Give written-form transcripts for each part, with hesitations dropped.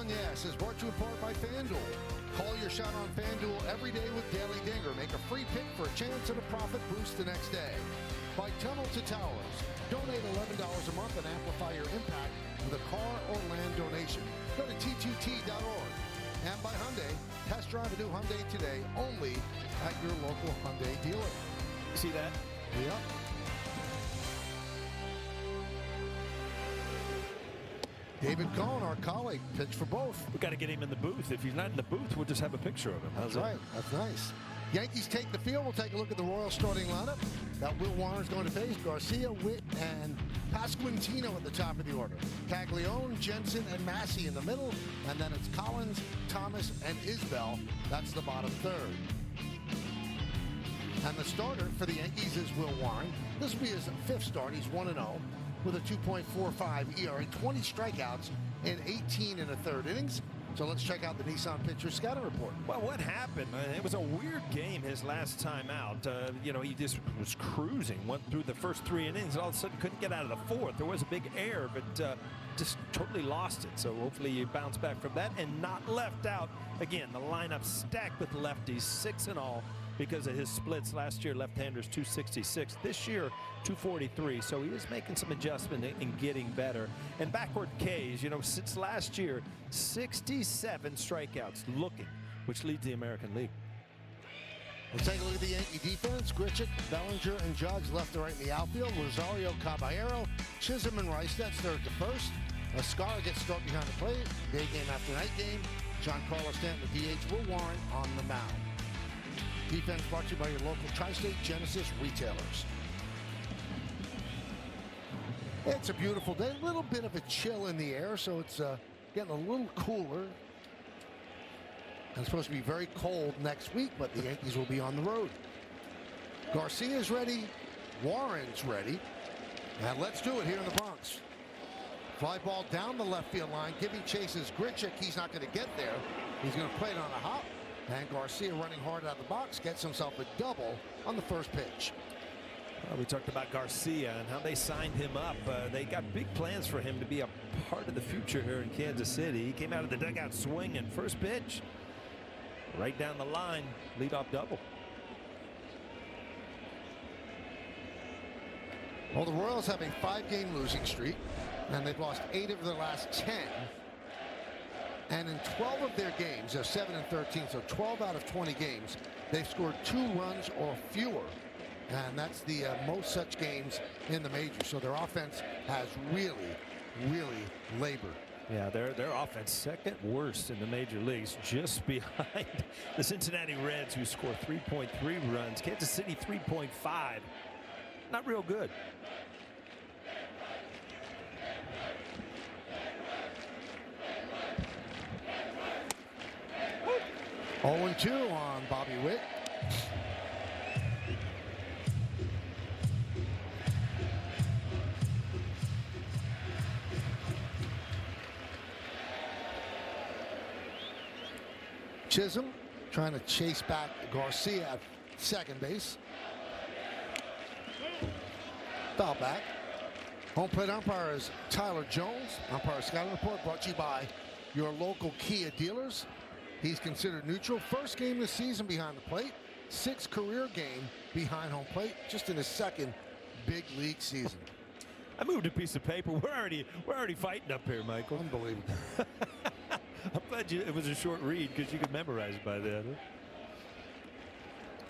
on Yes is brought to you in part by FanDuel. Call your shot on FanDuel every day with Daily Dinger. Make a free pick for a chance at a profit boost the next day. By Tunnel to Towers. Donate $11 a month and amplify your impact with a car or land donation. Go to T2T.org. And by Hyundai. Test drive a new Hyundai today only at your local Hyundai dealer. See that? Yep. David Cohn, our colleague, pitched for both. We got to get him in the booth. If he's not in the booth, we'll just have a picture of him. That's right. That's nice. Yankees take the field. We'll take a look at the Royals starting lineup. That Will Warren's going to face Garcia, Witt, and Pasquantino at the top of the order. Caglione, Jensen, and Massey in the middle. And then it's Collins, Thomas, and Isbell. That's the bottom third. And the starter for the Yankees is Will Warren. This will be his fifth start. He's 1-0 with a 2.45 ERA, 20 strikeouts in 18 and a third innings. So let's check out the Nissan pitcher scouting report. Well, what happened? It was a weird game his last time out. He just was cruising, went through the first 3 innings, and all of a sudden couldn't get out of the fourth. There was a big error, but just totally lost it. So hopefully you bounce back from that and not left out. Again, the lineup stacked with lefties, 6 in all. Because of his splits last year, left-handers 266. This year, 243. So he is making some adjustment and getting better. And backward Ks, since last year, 67 strikeouts looking, which leads the American League. We'll take a look at the Yankee defense. Grichuk, Bellinger, and Judge left to right in the outfield. Rosario, Caballero, Chisholm, and Rice. That's third to first. Escara gets stuck behind the plate. Day game after night game. Giancarlo Stanton, the DH. Will Warren on the mound. Defense brought to you by your local Tri-State Genesis retailers. It's a beautiful day. A little bit of a chill in the air, so it's getting a little cooler. And it's supposed to be very cold next week, but the Yankees will be on the road. Garcia's ready. Warren's ready. And let's do it here in the Bronx. Fly ball down the left field line. Giving chases Grichuk. He's not going to get there. He's going to play it on a hop. And Garcia running hard out of the box gets himself a double on the first pitch. Well, we talked about Garcia and how they signed him up. They got big plans for him to be a part of the future here in Kansas City. He came out of the dugout swinging. First pitch, right down the line, leadoff double. Well, the Royals have a 5-game losing streak, and they've lost 8 of their last 10. And in 12 of their games, they're 7-13, so 12 out of 20 games, they've scored 2 runs or fewer. And that's the most such games in the majors. So their offense has really, really labored. Yeah, their offense second worst in the major leagues, just behind the Cincinnati Reds, who score 3.3 runs. Kansas City 3.5. Not real good. 0-2 on Bobby Witt. Chisholm trying to chase back Garcia at second base. Foul back. Home plate umpire is Tyler Jones. Umpire scouting report brought to you by your local Kia dealers. He's considered neutral. First game this season behind the plate. 6th career game behind home plate, just in his second big league season. I moved a piece of paper. We're already fighting up here, Michael. Unbelievable. I'm glad it was a short read because you could memorize it by then.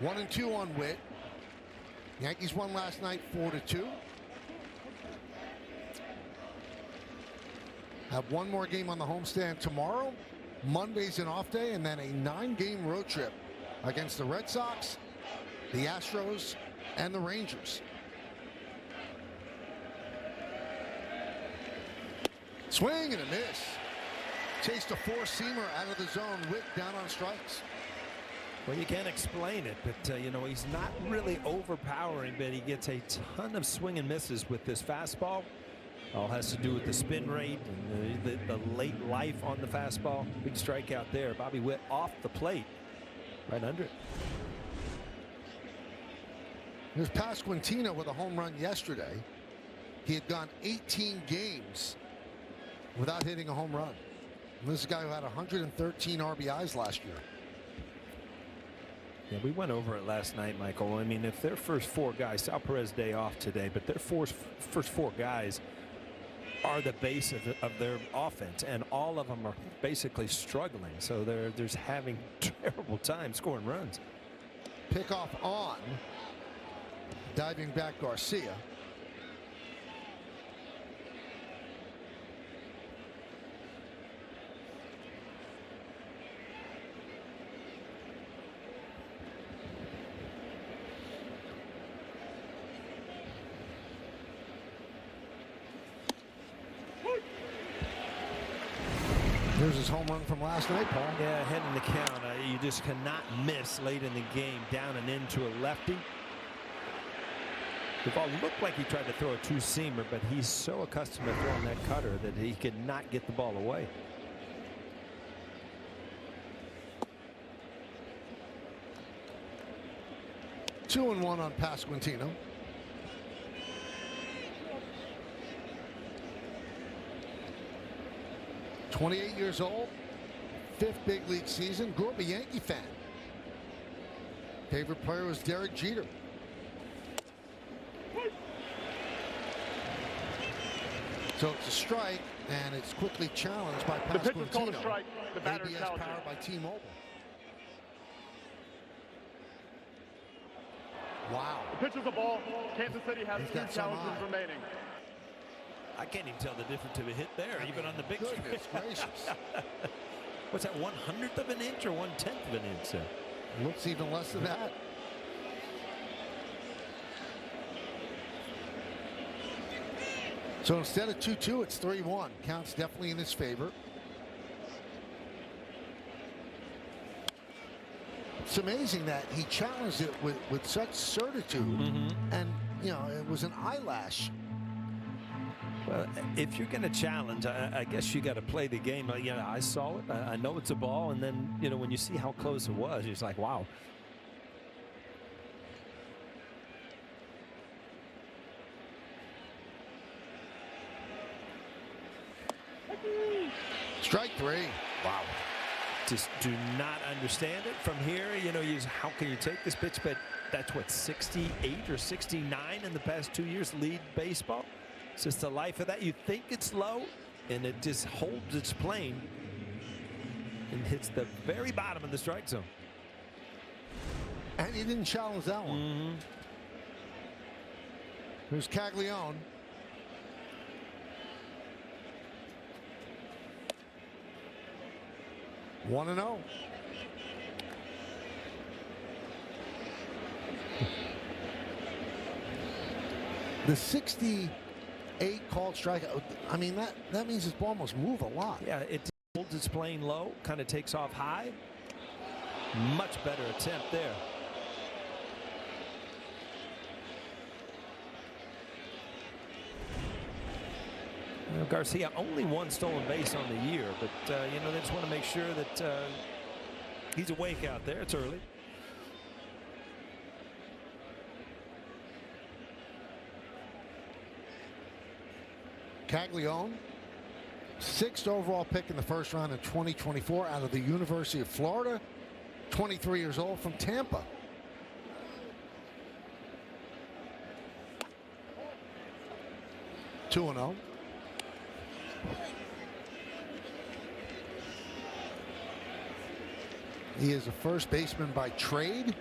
1-2 on Witt. Yankees won last night 4-2. Have one more game on the homestand tomorrow. Monday's an off day, and then a 9-game road trip against the Red Sox, the Astros, and the Rangers. Swing and a miss. Chased a four-seamer out of the zone. Witt down on strikes. Well, you can't explain it, but he's not really overpowering, but he gets a ton of swing and misses with this fastball. All has to do with the spin rate and the late life on the fastball. Big strikeout there. Bobby Witt off the plate, right under it. Here's Pasquantino with a home run yesterday. He had gone 18 games without hitting a home run. And this is a guy who had 113 RBIs last year. Yeah, we went over it last night, Michael. I mean, if their first four guys, Sal Perez day off today, but their first four guys are the base of their offense, and all of them are basically struggling. So they're just having terrible time scoring runs. Pickoff on. Diving back Garcia. Here's his home run from last night, Paul. Yeah, ahead in the count. You just cannot miss late in the game, down and into a lefty. The ball looked like he tried to throw a two-seamer, but he's so accustomed to throwing that cutter that he could not get the ball away. Two and one on Pasquantino. .28 years old, 5th big league season, grew up a Yankee fan. Favorite player was Derek Jeter. So it's a strike, and it's quickly challenged by Pasquantino. The pitch is called a strike. The batter ABS challenges. powered by T-Mobile. Wow. The pitch is a ball. Kansas City has He's 2 got some challenges eye. remaining. I can't even tell the difference of a hit there, even on the big screen. Goodness gracious. What's that, 1/100th of an inch or 1/10 of an inch? Looks even less than that. So instead of 2-2, it's 3-1. Counts definitely in his favor. It's amazing that he challenged it with such certitude, and you know it was an eyelash. Well, if you're going to challenge, I guess you got to play the game. You know, I saw it. I know it's a ball, and then you know when you see how close it was, it's like, wow. Strike 3. Wow. Just do not understand it from here. You know, how can you take this pitch? But that's what, 68 or 69 in the past 2 years lead baseball. It's just the life of that. You think it's low, and it just holds its plane and hits the very bottom of the strike zone. And he didn't challenge that one. Here's Caglione. One and 0. The 68 called strikeout. I mean that means this ball must move a lot. Yeah, it holds its plane low, kind of takes off high. Much better attempt there. Garcia only 1 stolen base on the year, but you know, they just want to make sure that he's awake out there. It's early. Caglione, 6th overall pick in the first round in 2024 out of the University of Florida, 23 years old, from Tampa. Two and 0. He is a first baseman by trade,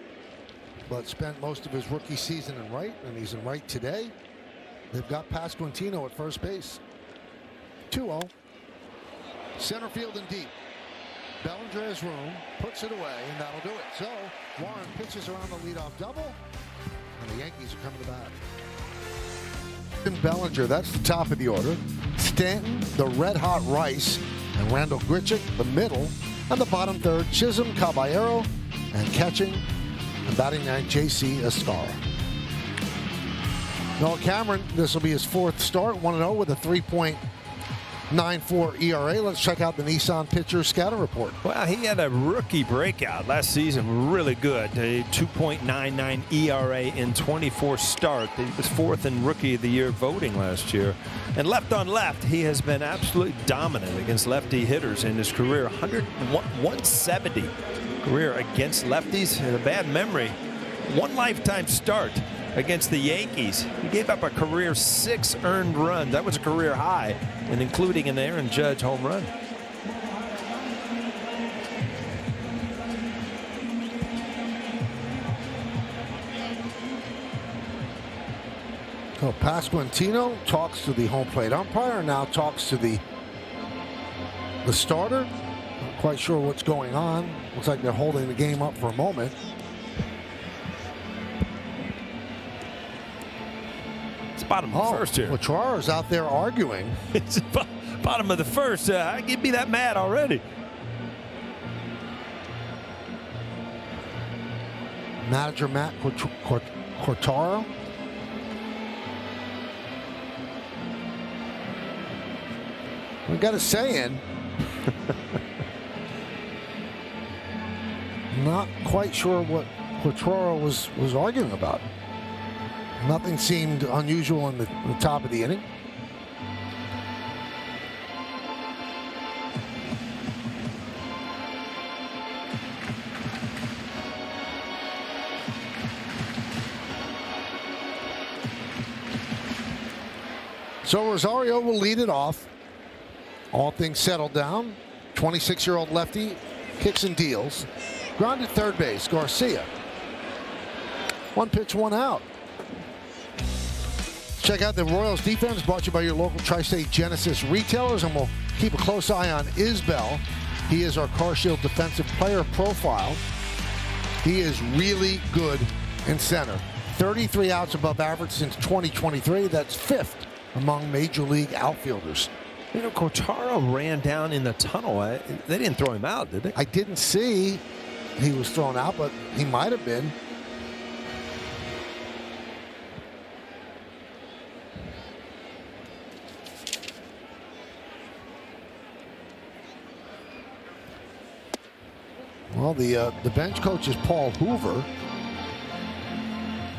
but spent most of his rookie season in right, and he's in right today. They've got Pasquantino at first base. 2-0. Center field and deep. Bellinger has room, puts it away, and that'll do it. So Warren pitches around the leadoff double, and the Yankees are coming to bat. And Bellinger, that's the top of the order. Stanton, the red-hot Rice, and Randall Grichuk, the middle, and the bottom third, Chisholm, Caballero, and catching and batting ninth, J.C. Escara. Noah Cameron, this will be his 4th start, 1-0 with a 3.8 9.4 ERA. Let's check out the Nissan pitcher scouting report. Well, he had a rookie breakout last season, really good. A 2.99 ERA in 24 starts. He was 4th in Rookie of the Year voting last year. And left on left, he has been absolutely dominant against lefty hitters in his career. 170 career against lefties. And a bad memory. One lifetime start against the Yankees. He gave up a career 6 earned runs. That was a career high, and including an Aaron Judge home run. So Pasquantino talks to the home plate umpire, now talks to the starter. Not quite sure what's going on. Looks like they're holding the game up for a moment. Bottom of the first here. Quattro's out there arguing. It's bottom of the first. I'd be that mad already. Manager Matt Quatraro. We got a saying. Not quite sure what Quattraro was arguing about. Nothing seemed unusual in the top of the inning. So Rosario will lead it off. All things settled down. 26-year-old lefty kicks and deals. Grounded third base, Garcia. 1 pitch, 1 out. Check out the Royals defense, brought to you by your local Tri-State Genesis retailers, and we'll keep a close eye on Isbell. He is our Car Shield defensive player profile. He is really good in center. 33 outs above average since 2023. That's 5th among major league outfielders. You know, Quatraro ran down in the tunnel. They didn't throw him out, did they? I didn't see he was thrown out, but he might have been. Well, the bench coach is Paul Hoover.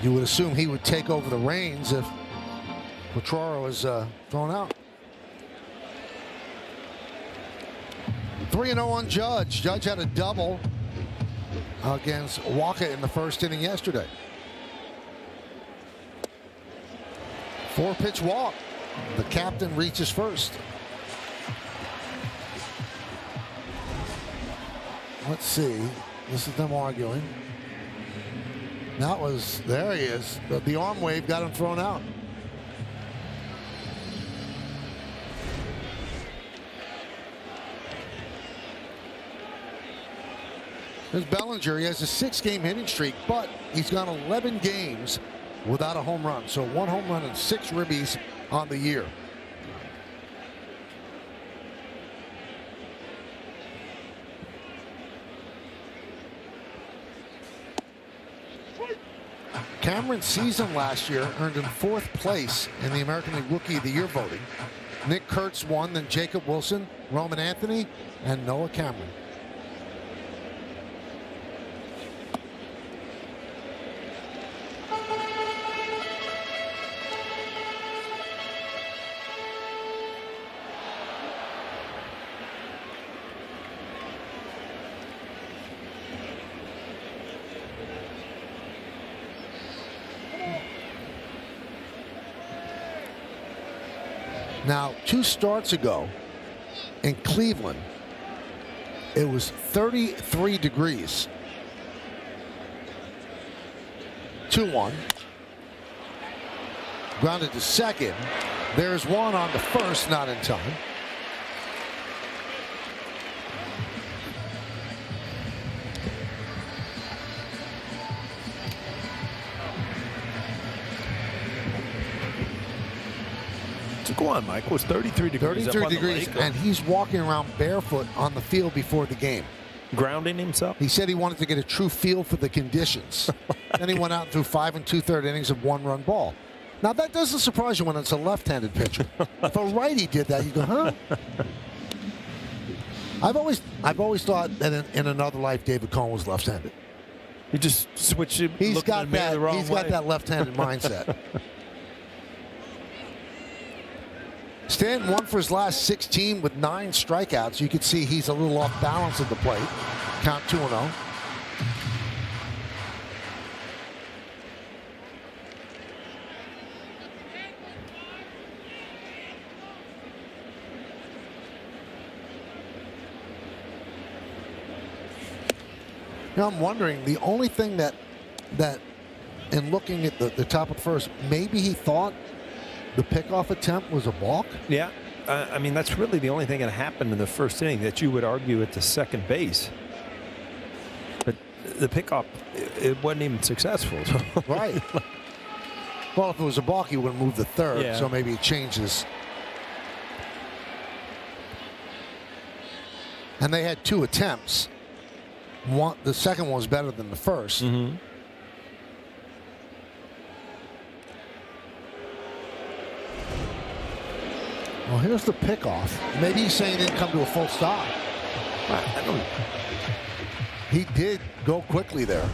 You would assume he would take over the reins if Quattraro is thrown out. 3-0 on Judge. Judge had a double against Waka in the first inning yesterday. 4-pitch walk. The captain reaches first. Let's see. This is them arguing. That was, there he is. The arm wave got him thrown out. There's Bellinger. He has a 6-game hitting streak, but he's gone 11 games without a home run. So 1 home run and 6 ribbies on the year. Cameron's season last year earned him 4th place in the American League Rookie of the Year voting. Nick Kurtz won, then Jacob Wilson, Roman Anthony, and Noah Cameron. Now, 2 starts ago in Cleveland, it was 33 degrees. 2-1. Grounded to second. There's one on the first, not in time. Go on, Mike. It was 33 degrees. 33 degrees, and he's walking around barefoot on the field before the game. Grounding himself? He said he wanted to get a true feel for the conditions. Then he went out and threw 5 2/3 innings of 1-run ball. Now, that doesn't surprise you when it's a left-handed pitcher. If a righty did that, you go, huh? I've always thought that in another life, David Cohn was left-handed. You just switch it. He's got that. The wrong He's way. got that left-handed mindset. Stanton won for his last 16 with 9 strikeouts. You can see he's a little off balance at the plate. Count 2-0. Now I'm wondering, the only thing that in looking at the top of the first, maybe he thought the pickoff attempt was a balk? Yeah. I mean, that's really the only thing that happened in the first inning that you would argue at the second base. But the pickoff, it wasn't even successful. So. Right. Well, if it was a balk, he would have moved the third, Yeah. so maybe it changes. And they had 2 attempts. The second one was better than the first. Mm-hmm. Well, here's the pickoff. Maybe he's saying he didn't come to a full stop. I don't. He did go quickly there.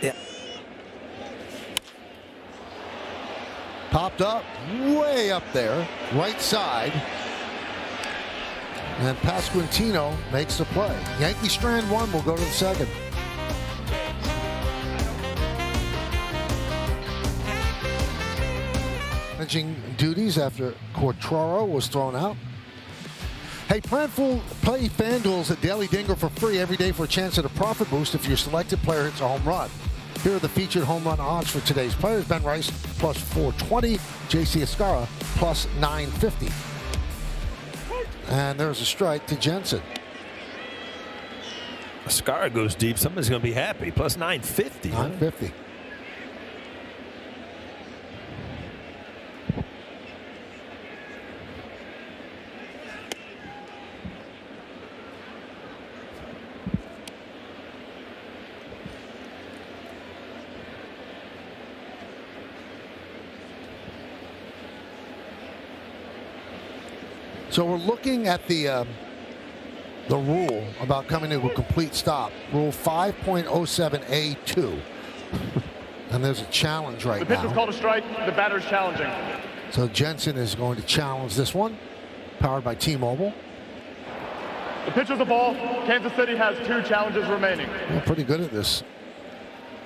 Yeah. Popped up, way up there, right side. And Pasquantino makes the play. Yankee strand 1 will go to the second. Managing duties after Quartraro was thrown out. Hey, play FanDuels at Daily Dinger for free every day for a chance at a profit boost if your selected player hits a home run. Here are the featured home run odds for today's players. Ben Rice plus 420, J.C. Escara plus 950. And there's a strike to Jensen. Escara goes deep. Somebody's going to be happy. Plus 950. 950. So we're looking at the rule about coming to a complete stop. Rule 5.07A2. And there's a challenge right The pitch was now. called a strike. The batter's challenging. So Jensen is going to challenge this one, powered by T-Mobile. The pitch was a ball. Kansas City has 2 challenges remaining. We're pretty good at this.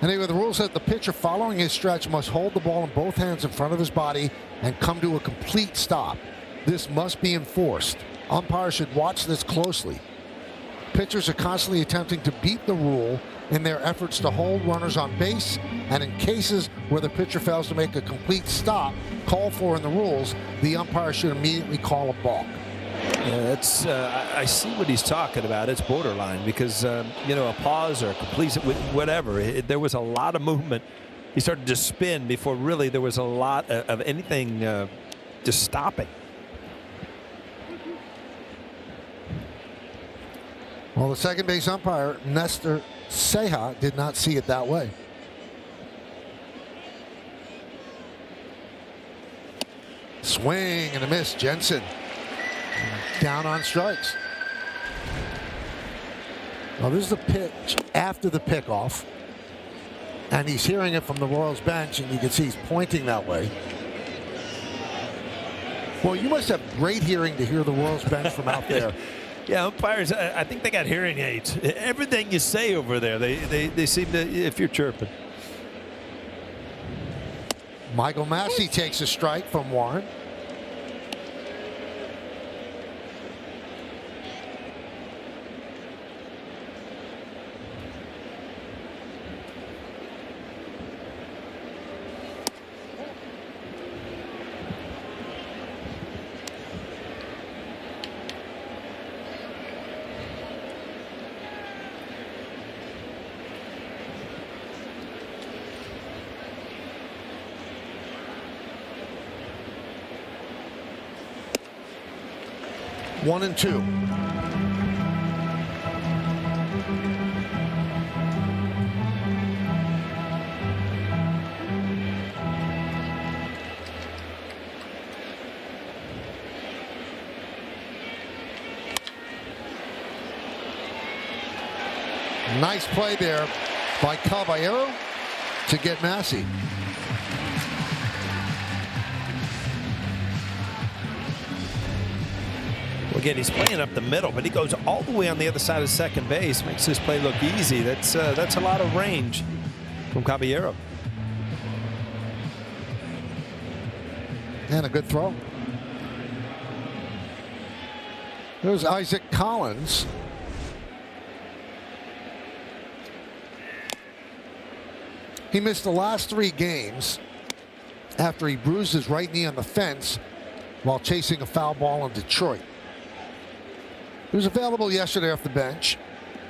Anyway, the rule says the pitcher following his stretch must hold the ball in both hands in front of his body and come to a complete stop. This must be enforced. Umpires should watch this closely. Pitchers are constantly attempting to beat the rule in their efforts to hold runners on base, and in cases where the pitcher fails to make a complete stop called for in the rules, the umpire should immediately call a balk. Yeah, that's. I see what he's talking about. It's borderline because a pause or a complete whatever. There was a lot of movement. He started to spin before really there was a lot of anything just stopping. Well, the second base umpire, Nestor Ceja, did not see it that way. Swing and a miss. Jensen down on strikes. Well, this is the pitch after the pickoff. And he's hearing it from the Royals bench, and you can see he's pointing that way. Well, you must have great hearing to hear the Royals bench from out there. Yeah, umpires, I think they got hearing aids. Everything you say over there, they seem to, if you're chirping. Michael Massey takes a strike from Warren. One and two. Nice play there by Caballero to get Massey. Again, he's playing up the middle, but he goes all the way on the other side of second base. Makes this play look easy. That's a lot of range from Caballero. And a good throw. There's Isaac Collins. He missed the last 3 games after he bruised his right knee on the fence while chasing a foul ball in Detroit. He was available yesterday off the bench,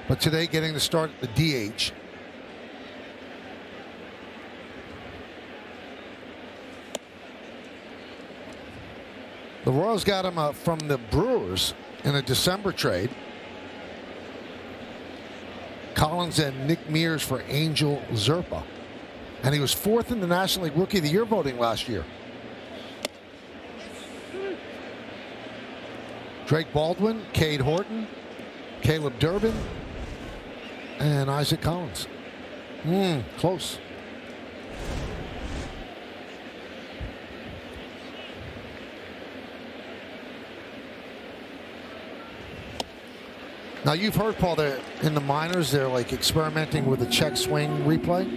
but today getting the start at the DH. The Royals got him from the Brewers in a December trade. Collins and Nick Mears for Angel Zerpa. And he was 4th in the National League Rookie of the Year voting last year. Drake Baldwin, Cade Horton, Caleb Durbin, and Isaac Collins. Close. Now you've heard, Paul, that in the minors they're like experimenting with the check swing replay,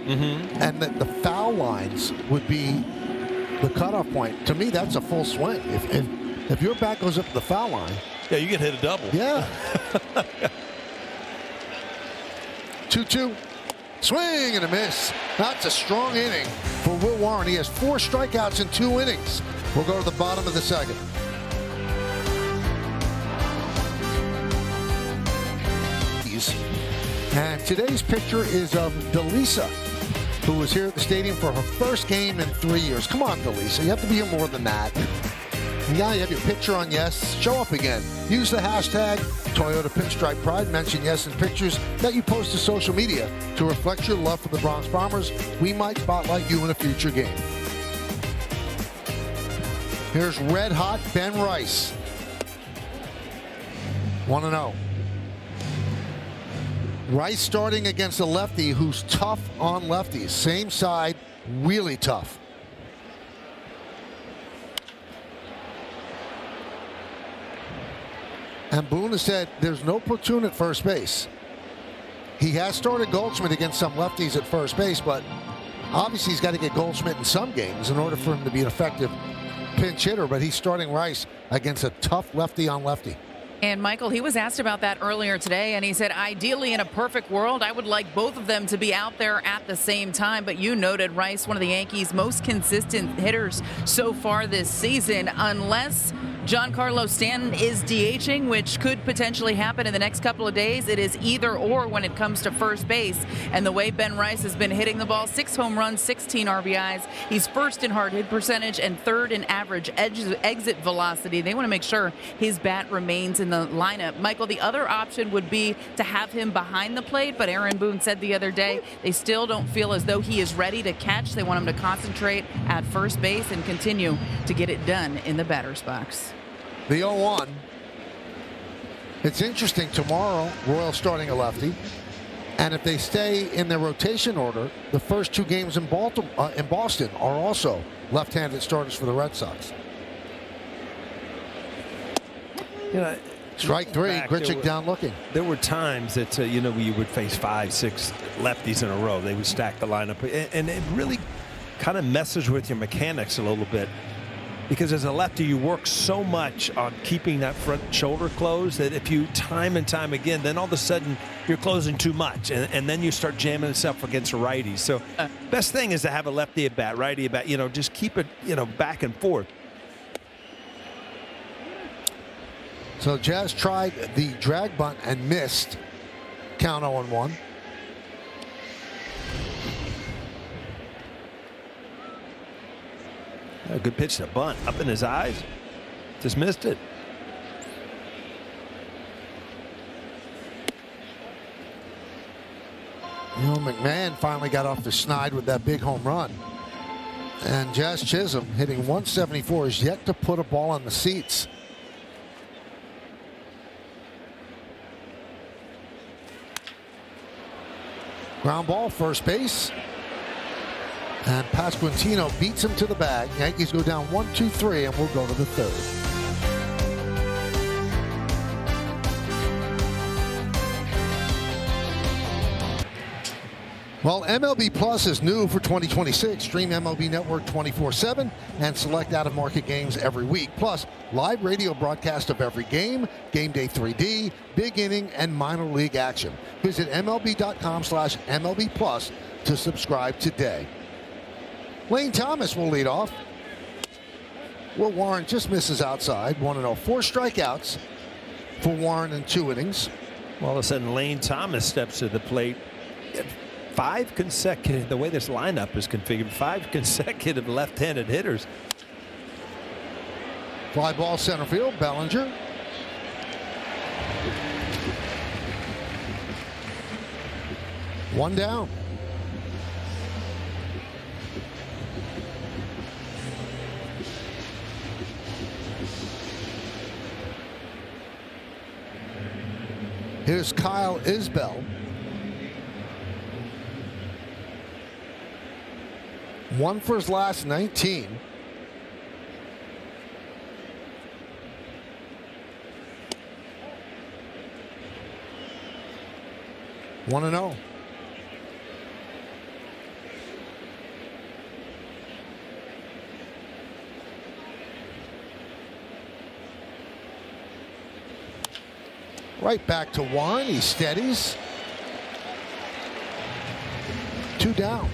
and that the foul lines would be the cutoff point. To me, that's a full swing. If your bat goes up to the foul line, yeah, you can hit a double. Yeah. 2-2, swing and a miss. That's a strong inning for Will Warren. He has 4 strikeouts in 2 innings. We'll go to the bottom of the second. And today's picture is of Delisa, who was here at the stadium for her first game in 3 years. Come on, Delisa, you have to be here more than that. Yeah, you have your picture on Yes. Show up again. Use the hashtag Toyota Pinstripe Pride. Mention Yes in pictures that you post to social media to reflect your love for the Bronx Bombers. We might spotlight you in a future game. Here's red hot Ben Rice. 1-0. Rice starting against a lefty who's tough on lefties. Same side, really tough. And Boone has said there's no platoon at first base. He has started Goldschmidt against some lefties at first base, but obviously he's got to get Goldschmidt in some games in order for him to be an effective pinch hitter. But he's starting Rice against a tough lefty on lefty. And Michael, he was asked about that earlier today, and he said, ideally in a perfect world, I would like both of them to be out there at the same time. But you noted Rice, one of the Yankees' most consistent hitters so far this season, unless Giancarlo Stanton is DHing, which could potentially happen in the next couple of days. It is either or when it comes to first base. And the way Ben Rice has been hitting the ball, 6 home runs, 16 RBIs. He's first in hard hit percentage and third in average exit velocity. They want to make sure his bat remains in the lineup. Michael, the other option would be to have him behind the plate, but Aaron Boone said the other day they still don't feel as though he is ready to catch. They want him to concentrate at first base and continue to get it done in the batter's box. The 0-1. It's interesting. Tomorrow, Royals starting a lefty. And if they stay in their rotation order, the first 2 games in Boston are also left-handed starters for the Red Sox. You know, strike 3, Grichuk down looking. There were times that, you know, you would face 5, 6 lefties in a row. They would stack the lineup. And it really kind of messes with your mechanics a little bit. Because as a lefty, you work so much on keeping that front shoulder closed that if you time and time again, then all of a sudden you're closing too much. And then you start jamming yourself against a righty. So best thing is to have a lefty at bat, righty at bat, you know, just keep it, you know, back and forth. So Jazz tried the drag bunt and missed. Count 0-1. A good pitch to bunt. Up in his eyes. Just missed it. You know, McMahon finally got off the schneid with that big home run. And Jazz Chisholm, hitting 174, is yet to put a ball on the seats. Ground ball, first base. And Pasquantino beats him to the bag. Yankees go down 1-2-3, and we'll go to the third. Well, MLB Plus is new for 2026. Stream MLB Network 24/7 and select out-of-market games every week. Plus, live radio broadcast of every game, Game Day 3D, Big Inning, and minor league action. Visit MLB.com/MLB Plus to subscribe today. Lane Thomas will lead off. Will Warren just misses outside. 1-0. 4 strikeouts for Warren in 2 innings. All of a sudden, Lane Thomas steps to the plate. 5 consecutive, the way this lineup is configured, 5 consecutive left-handed hitters. Fly ball center field, Bellinger. One down. Here's Kyle Isbell. 1 for his last 19. One and 0. Right back to Warren. He steadies. 2 down.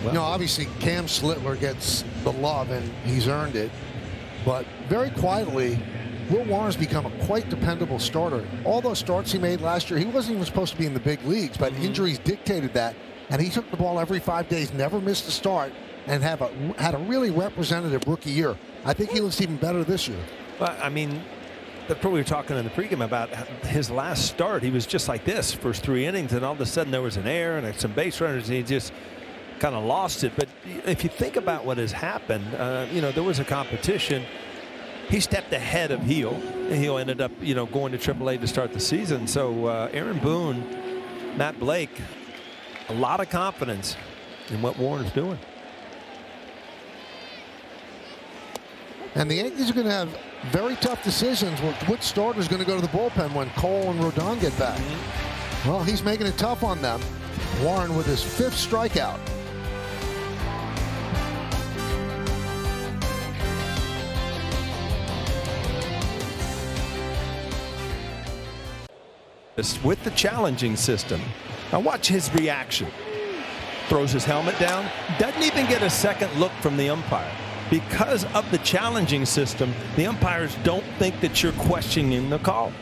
Well, you know, obviously Cam Slitler gets the love, and he's earned it. But very quietly, Will Warren's become a quite dependable starter. All those starts he made last year, he wasn't even supposed to be in the big leagues, but injuries dictated that. And he took the ball every 5 days, never missed a start, and had a really representative rookie year. I think he looks even better this year. Well, I mean, that's what we were talking in the pregame about his last start. He was just like this, first 3 innings, and all of a sudden there was an error and some base runners, and he just kind of lost it. But if you think about what has happened, you know, there was a competition. He stepped ahead of Heel. Heel ended up, you know, going to AAA to start the season. So Aaron Boone, Matt Blake, a lot of confidence in what Warren's doing. And the Yankees are going to have very tough decisions with which starter is going to go to the bullpen when Cole and Rodon get back. Well, he's making it tough on them. Warren with his 5th strikeout. With the challenging system. Now watch his reaction. Throws his helmet down. Doesn't even get a second look from the umpire. Because of the challenging system, the umpires don't think that you're questioning the call.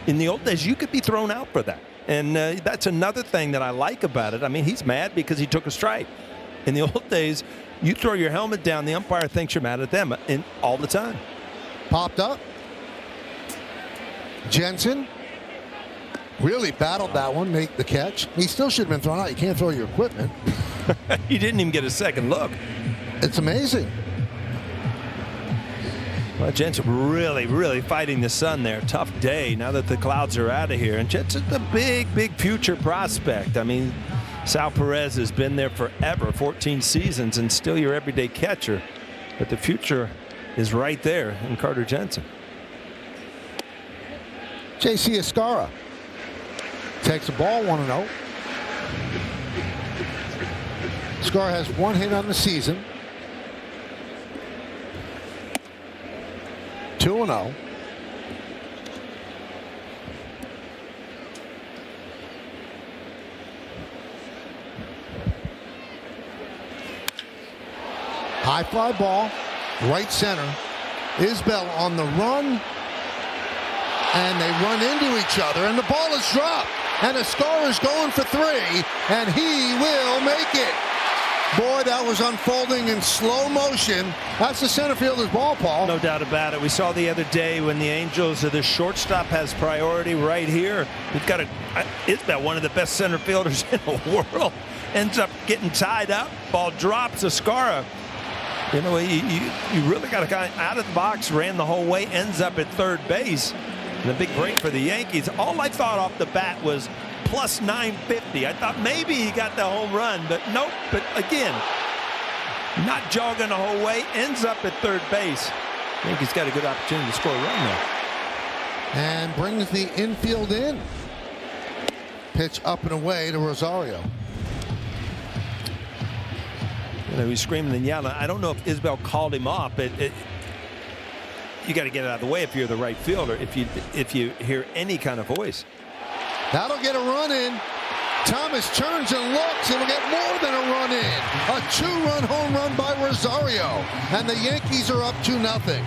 In the old days, you could be thrown out for that. And that's another thing that I like about it. I mean, he's mad because he took a strike. In the old days, you throw your helmet down, the umpire thinks you're mad at them all the time. Popped up. Jensen really battled that one, make the catch. He still should have been thrown out. You can't throw your equipment. He didn't even get a second look. It's amazing. Well, Jensen really fighting the sun there. Tough day now that the clouds are out of here. And Jensen's a big future prospect. I mean, Sal Perez has been there forever, 14 seasons, and still your everyday catcher. But the future is right there in Carter Jensen. J.C. Escara takes the ball, 1-0. Escara has 1 hit on the season. 2-0. High fly ball, right center. Isbell on the run, and they run into each other, and the ball is dropped. And Escara is going for 3, and he will make it. Boy, that was unfolding in slow motion. That's the center fielder's ball, Paul. No doubt about it. We saw the other day when the Angels, the shortstop has priority right here. We've got Isbell, one of the best center fielders in the world, ends up getting tied up. Ball drops. Escara You know, you really got a guy out of the box, ran the whole way, ends up at third base. And a big break for the Yankees. All I thought off the bat was plus 950. I thought maybe he got the home run, but nope. But again, not jogging the whole way, ends up at third base. Yankees got a good opportunity to score a run there. And brings the infield in. Pitch up and away to Rosario. You know, he's screaming and yelling. I don't know if Isbell called him off, but you got to get it out of the way if you're the right fielder. If you hear any kind of voice, that'll get a run in. Thomas turns and looks. It'll get more than a run in. A 2-run home run by Rosario, and the Yankees are up 2-0.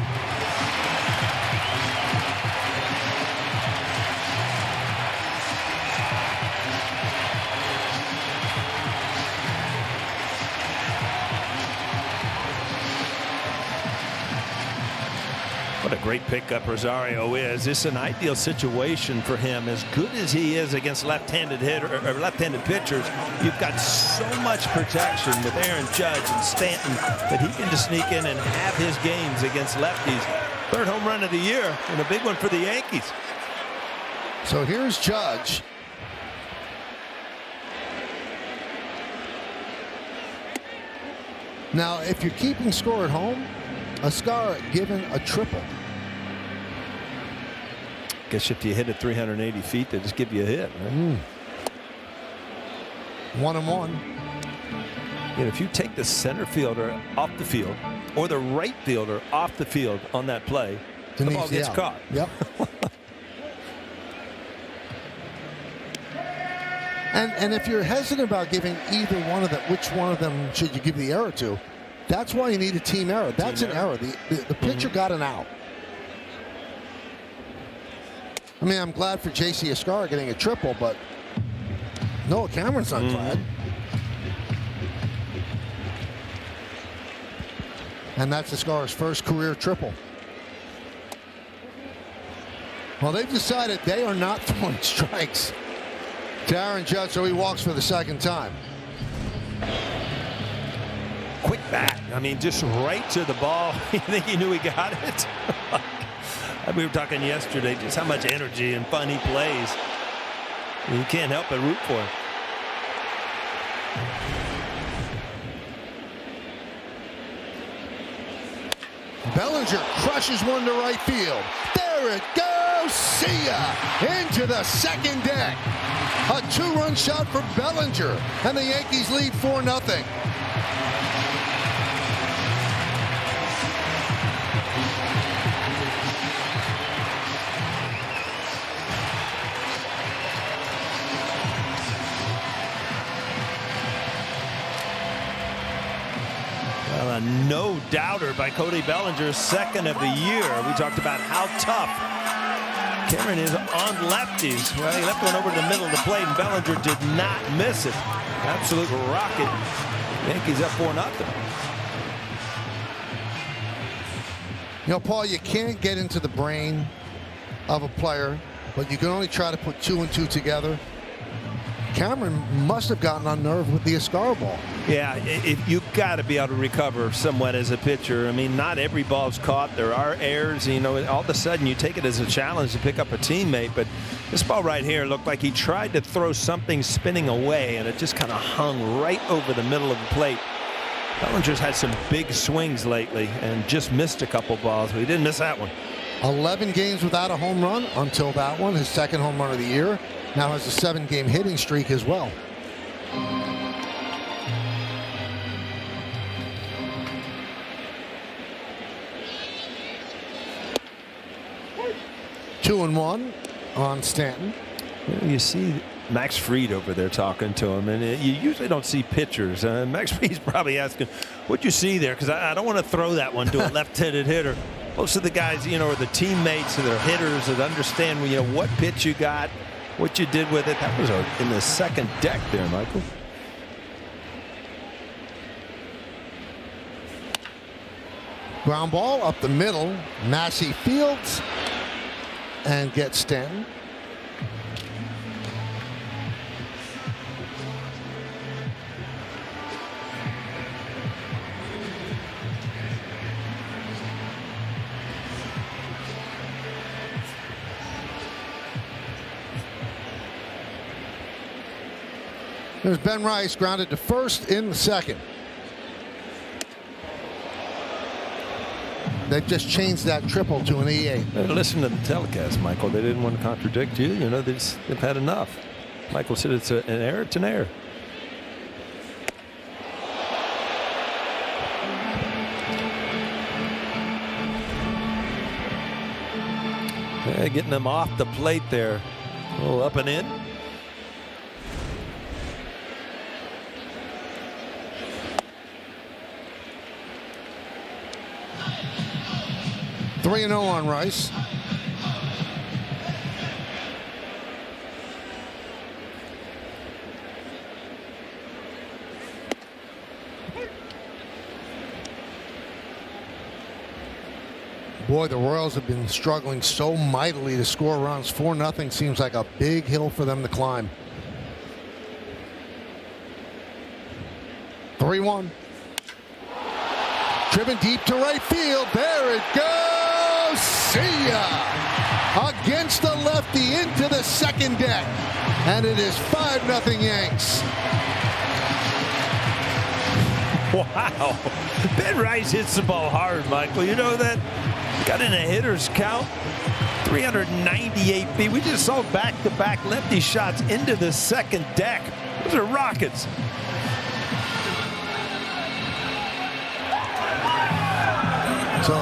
What a great pickup Rosario is. This is an ideal situation for him. As good as he is against left-handed hitter or left-handed pitchers, you've got so much protection with Aaron Judge and Stanton that he can just sneak in and have his games against lefties. Third home run of the year and a big one for the Yankees. So here's Judge. Now, if you're keeping score at home, Ascar given a triple. Guess if you hit it 380 feet, they just give you a hit. Right? 1-1. And if you take the center fielder off the field or the right fielder off the field on that play, the ball gets caught. Yep. And if you're hesitant about giving either one of them, which one of them should you give the error to? That's why you need a team error. That's an error. The pitcher got an out. I mean, I'm glad for J.C. Ascar getting a triple, but Noah Cameron's not glad. And that's Ascar's first career triple. Well, they've decided they are not throwing strikes to Aaron Judge, so he walks for the second time. Quick bat. I mean, just right to the ball. You think he knew he got it? We were talking yesterday just how much energy and fun he plays. You can't help but root for him. Bellinger crushes one to right field. There it goes. See ya. Into the second deck. A 2-run shot for Bellinger, and the Yankees lead 4-0. Well, a no-doubter by Cody Bellinger, second of the year. We talked about how tough Cameron is on lefties. Well, he left one over the middle of the plate, and Bellinger did not miss it. Absolute rocket. Yankees up 4-0. You know, Paul, you can't get into the brain of a player, but you can only try to put 2 and 2 together. Cameron must have gotten unnerved with the Ascar ball. Yeah, you've got to be able to recover somewhat as a pitcher. I mean, not every ball's caught. There are errors. You know, all of a sudden you take it as a challenge to pick up a teammate. But this ball right here looked like he tried to throw something spinning away, and it just kind of hung right over the middle of the plate. Bellinger's had some big swings lately and just missed a couple balls, but he didn't miss that one. 11 games without a home run until that one, his second home run of the year. Now has a 7-game hitting streak as well. Two and 1 on Stanton. You see Max Fried over there talking to him, and you usually don't see pitchers. Max Fried's probably asking, what'd you see there? Because I don't want to throw that one to a left-handed hitter. Most of the guys, you know, are the teammates or the hitters that understand, you know, what pitch you got, what you did with it. That was in the second deck there, Michael. Ground ball up the middle. Massey fields and gets Stanton. There's Ben Rice grounded to first in the second. They've just changed that triple to an EA. Listen to the telecast, Michael. They didn't want to contradict you. You know, they've had enough. Michael said it's an error. It's an error. Yeah, getting them off the plate there. A little up and in. Three and 0 on Rice. Boy, the Royals have been struggling so mightily to score runs. 4-0 seems like a big hill for them to climb. 3-1. Driven deep to right field. There it goes. See ya. Against the lefty into the second deck. And it is 5-0 Yanks. Wow. Ben Rice hits the ball hard, Michael. You know that? Got in a hitter's count. 398 feet. We just saw back-to-back lefty shots into the second deck. Those are rockets. So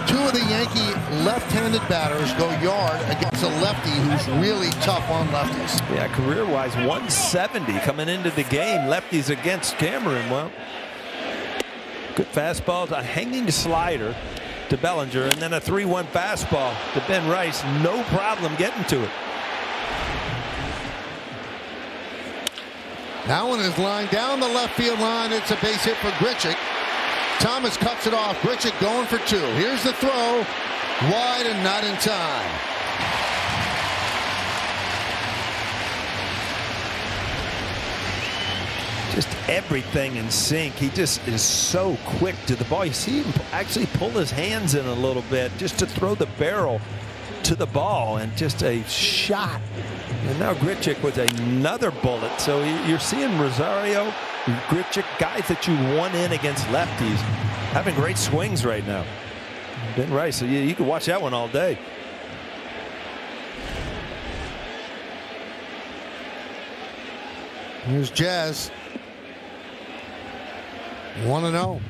two of the Yankee left-handed batters go yard against a lefty who's really tough on lefties. Yeah, career-wise, 170 coming into the game. Lefties against Cameron. Well, good fastballs, a hanging slider to Bellinger, and then a 3-1 fastball to Ben Rice. No problem getting to it. That one is lined down the left field line. It's a base hit for Grichuk. Thomas cuts it off. Grichuk going for two. Here's the throw. Wide and not in time. Just everything in sync. He just is so quick to the ball. You see him actually pull his hands in a little bit just to throw the barrel to the ball, and just a shot. And now Grichuk with another bullet. So you're seeing Rosario, Grichuk, guys that you won in against lefties, having great swings right now. Ben Rice, so you can watch that one all day. Here's Jazz. 1-0.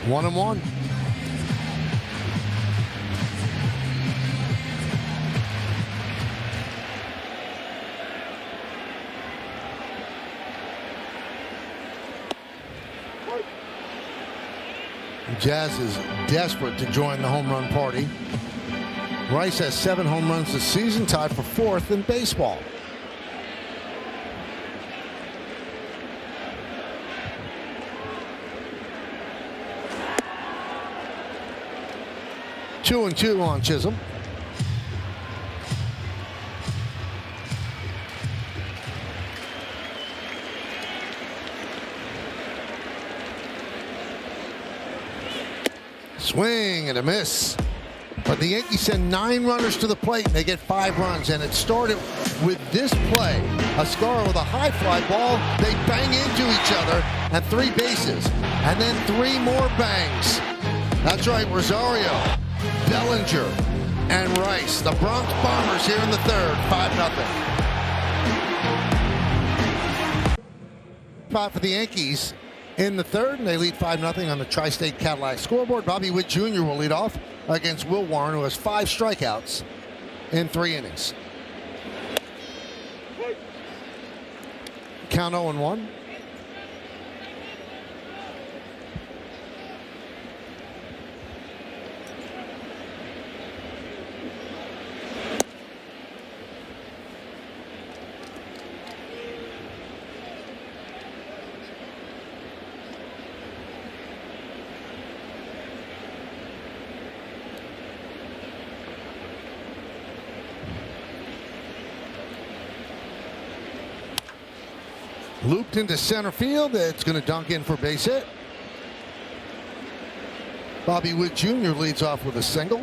One and one. Jazz is desperate to join the home run party. Rice has 7 home runs this season, tied for 4th in baseball. Two and two on Chisholm. Swing and a miss. But the Yankees send 9 runners to the plate and they get 5 runs. And it started with this play. Ascara with a high fly ball. They bang into each other and 3 bases. And then 3 more bangs. That's right, Rosario, Bellinger, and Rice. The Bronx Bombers here in the 3rd, 5-0. Spot for the Yankees in the 3rd, and they lead 5-0 on the Tri-State Cadillac scoreboard. Bobby Witt Jr. will lead off against Will Warren, who has 5 strikeouts in 3 innings. Count 0-1. Looped into center field. It's going to dunk in for base hit. Bobby Witt Jr. leads off with a single.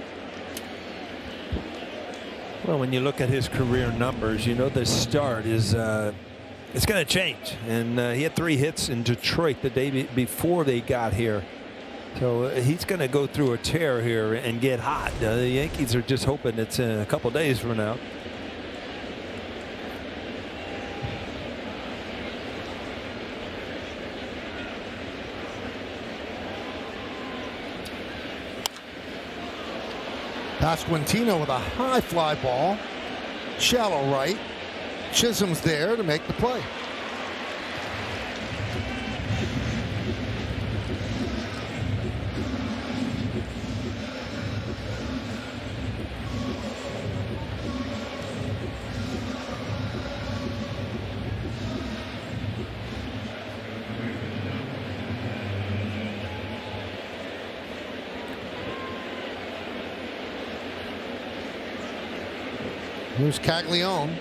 Well, when you look at his career numbers, you know the start is it's going to change. And he had 3 hits in Detroit the day before they got here. So he's going to go through a tear here and get hot. The Yankees are just hoping it's in a couple days from now. Pasquantino with a high fly ball. Shallow right. Chisholm's there to make the play. Here's Caglione.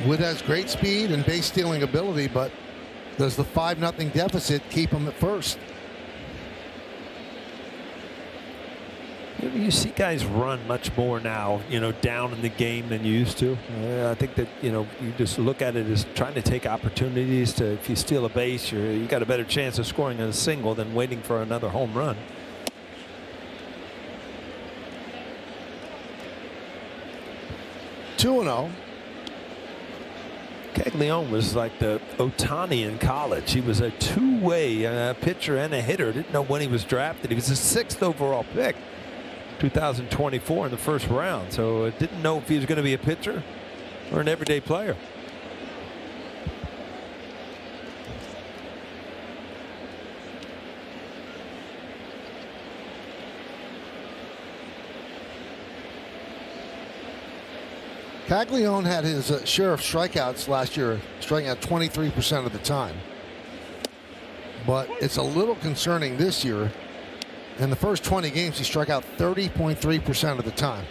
Wood has great speed and base stealing ability, but does the 5-0 deficit keep him at first? You see guys run much more now, down in the game than you used to. I think that, you just look at it as trying to take opportunities to, if you steal a base, you got a better chance of scoring a single than waiting for another home run. (2-0). Caglione was like the Ohtani in college. He was a two-way pitcher and a hitter. Didn't know when he was drafted. He was the 6th overall pick, 2024 in the first round. So didn't know if he was going to be a pitcher or an everyday player. Caglione had his share of strikeouts last year, striking out 23% of the time. But it's a little concerning this year. In the first 20 games, he struck out 30.3% of the time.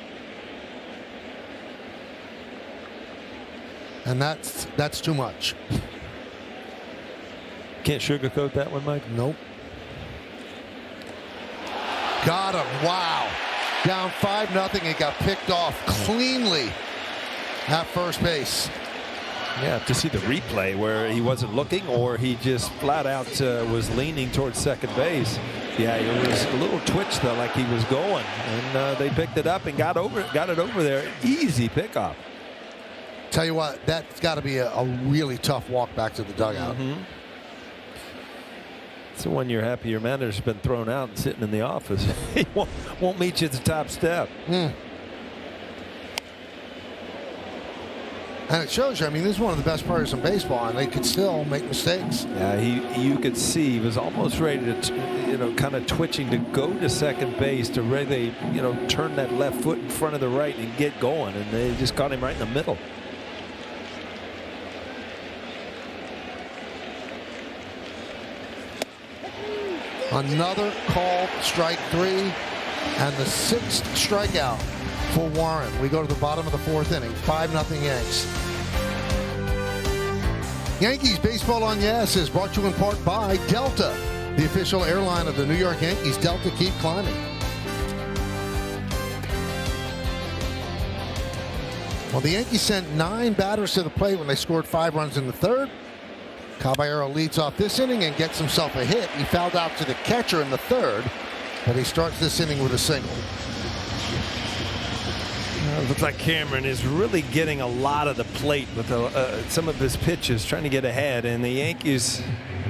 And that's too much. Can't sugarcoat that one, Mike? Nope. Got him. Wow. Down 5-0. It got picked off cleanly at first base. Yeah, to see the replay where he wasn't looking or he just flat out was leaning towards second base. Yeah, it was a little twitch though, like he was going, and they picked it up and got it over there. Easy pickoff. Tell you what, that's got to be a really tough walk back to the dugout. It's the one you're happy your manager's been thrown out and sitting in the office. He won't meet you at the top step. And it shows you, I mean, this is one of the best players in baseball, and they could still make mistakes. Yeah, you could see he was almost ready to, kind of twitching to go to second base to really, turn that left foot in front of the right and get going, and they just caught him right in the middle. Another called strike 3 and the 6th strikeout for Warren. We go to the bottom of the 4th inning. 5-0 Yanks. Yankees Baseball on Yes is brought to you in part by Delta, the official airline of the New York Yankees. Delta, keep climbing. Well, the Yankees sent 9 batters to the plate when they scored 5 runs in the 3rd. Caballero leads off this inning and gets himself a hit. He fouled out to the catcher in the 3rd, but he starts this inning with a single. It looks like Cameron is really getting a lot of the plate with some of his pitches, trying to get ahead, and the Yankees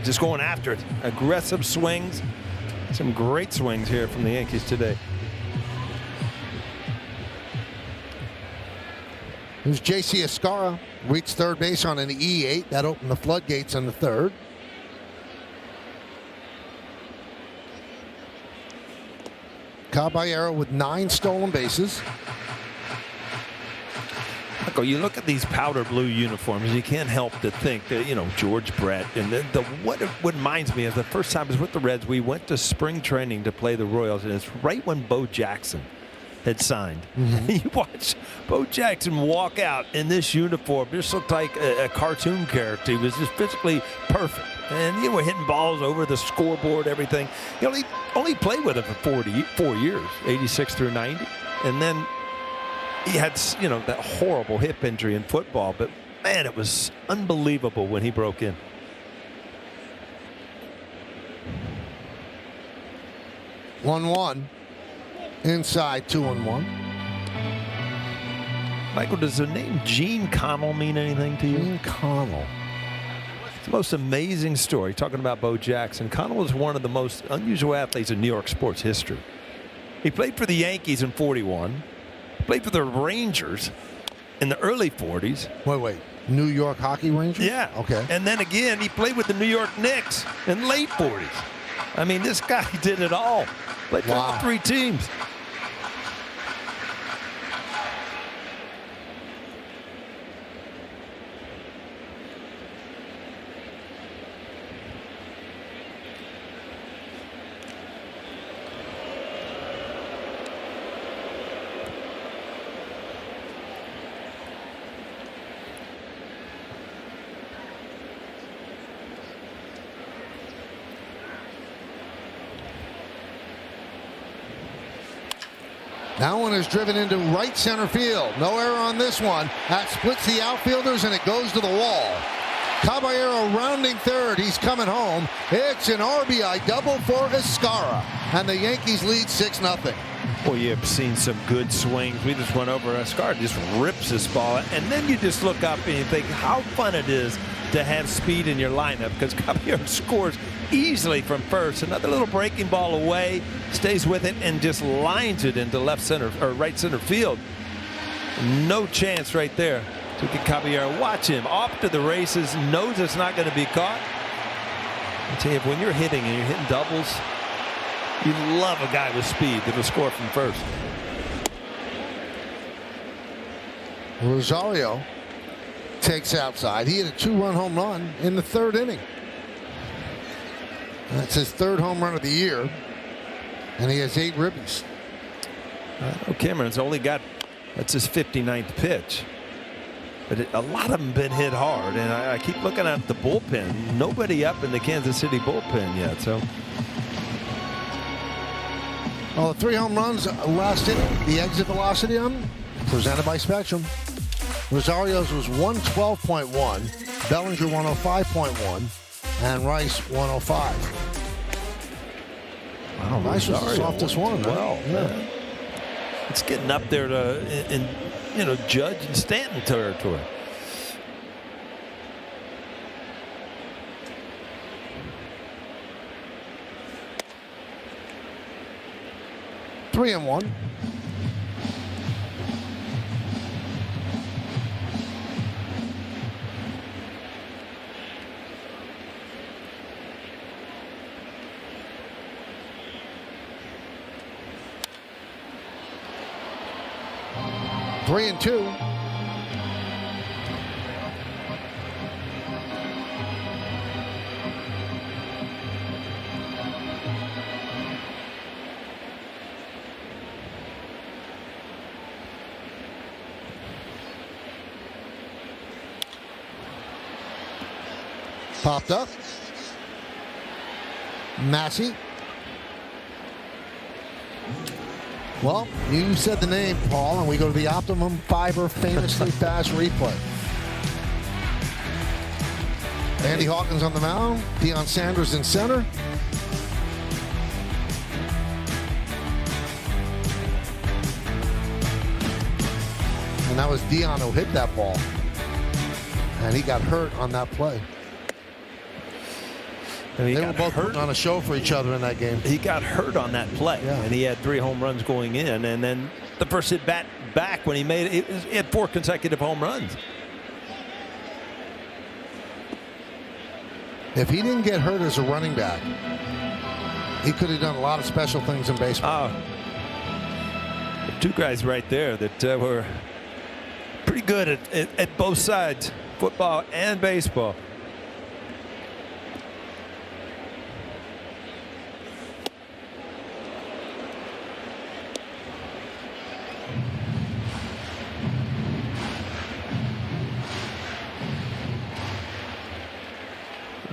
just going after it. Aggressive swings. Some great swings here from the Yankees today. Here's J.C. Escara. Reached third base on an E8. That opened the floodgates in the 3rd. Caballero with 9 stolen bases. You look at these powder blue uniforms, you can't help to think that, George Brett. And what reminds me of the first time I was with the Reds, we went to spring training to play the Royals, and it's right when Bo Jackson had signed. You watch Bo Jackson walk out in this uniform. Just looked like a cartoon character. He was just physically perfect. And you were hitting balls over the scoreboard, everything. He only played with him for 4 years, 86 through 90. And then he had, that horrible hip injury in football. But, man, it was unbelievable when he broke in. One inside 2-1. Michael, does the name Gene Connell mean anything to you? Gene Connell. It's the most amazing story. Talking about Bo Jackson, Connell was one of the most unusual athletes in New York sports history. He played for the Yankees in '41. Played for the Rangers in the early '40s. Wait. New York Hockey Rangers? Yeah. Okay. And then again, he played with the New York Knicks in late '40s. I mean, this guy did it all. Played for all 3 teams. That one is driven into right center field. No error on this one. That splits the outfielders, and it goes to the wall. Caballero rounding third. He's coming home. It's an RBI double for Escara, and the Yankees lead 6-0. Well, you've seen some good swings. We just went over Escara, just rips this ball. And then you just look up and you think how fun it is to have speed in your lineup, because Caballero scores easily from first. Another little breaking ball away, stays with it, and just lines it into left center or right center field. No chance right there to get Caballero. Watch him off to the races, knows it's not going to be caught. I tell you, when you're hitting and you're hitting doubles, you love a guy with speed that'll score from first. Rosario takes outside. He hit a 2-run home run in the 3rd inning. That's his 3rd home run of the year, and he has 8 ribbies. Cameron's only got, that's his 59th pitch. But a lot of them been hit hard, and I keep looking at the bullpen. Nobody up in the Kansas City bullpen yet. So, well, the 3 home runs last inning, the exit velocity on them, presented by Spectrum. Rosario's was 112.1, Bellinger 105.1, and Rice 105. Wow, Rice was the softest one. Well, yeah. It's getting up there to in Judge and Stanton territory. Three and one. Three and two. Popped up. Massey. Well, you said the name, Paul, and we go to the Optimum Fiber famously fast replay. Andy Hawkins on the mound. Deion Sanders in center. And that was Deion who hit that ball. And he got hurt on that play. They were both hurt on a show for each other in that game. He got hurt on that play, and he had 3 home runs going in, and then the first at bat back when he made it, he had 4 consecutive home runs. If he didn't get hurt as a running back, he could have done a lot of special things in baseball. 2 guys right there that were pretty good at both sides, football and baseball.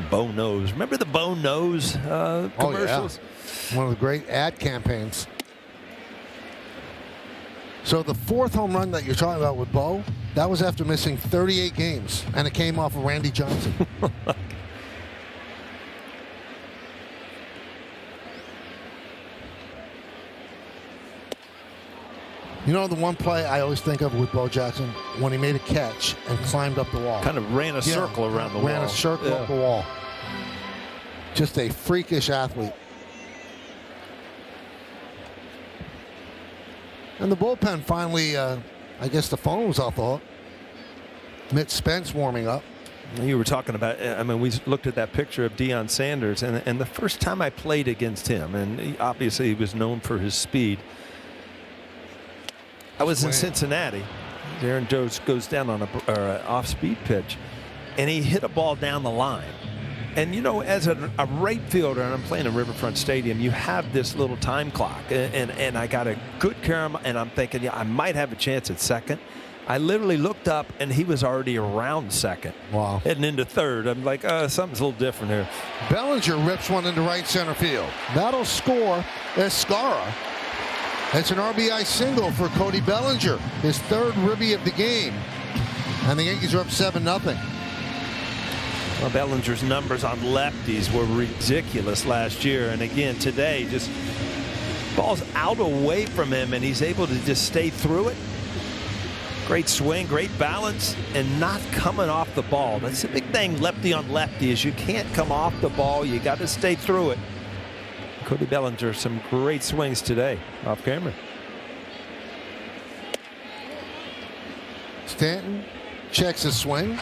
Bow nose. Remember the bow nose commercials? Oh, yeah. One of the great ad campaigns. So the 4th home run that you're talking about with Bo, that was after missing 38 games, and it came off of Randy Johnson. You know the one play I always think of with Bo Jackson? When he made a catch and climbed up the wall. Kind of ran a circle around the wall. Ran a circle up the wall. Just a freakish athlete. And the bullpen finally, I guess the phone was off the hook. Mitch Spence warming up. You were talking about, I mean, we looked at that picture of Deion Sanders, and the first time I played against him, and obviously he was known for his speed. I was in Cincinnati. Aaron Jones goes down on a off-speed pitch, and he hit a ball down the line. And, you know, as a right fielder, and I'm playing in Riverfront Stadium, you have this little time clock. And I got a good carom, and I'm thinking, yeah, I might have a chance at second. I literally looked up, and he was already around second. Wow. Heading into third. I'm like, something's a little different here. Bellinger rips one into right center field. That'll score Escara. It's an RBI single for Cody Bellinger, his 3rd ribby of the game. And the Yankees are up 7-0. Well, Bellinger's numbers on lefties were ridiculous last year. And again, today, just ball's out away from him, and he's able to just stay through it. Great swing, great balance, and not coming off the ball. That's the big thing, lefty on lefty, is you can't come off the ball. You got to stay through it. Cody Bellinger, some great swings today off camera. Stanton checks his swing. You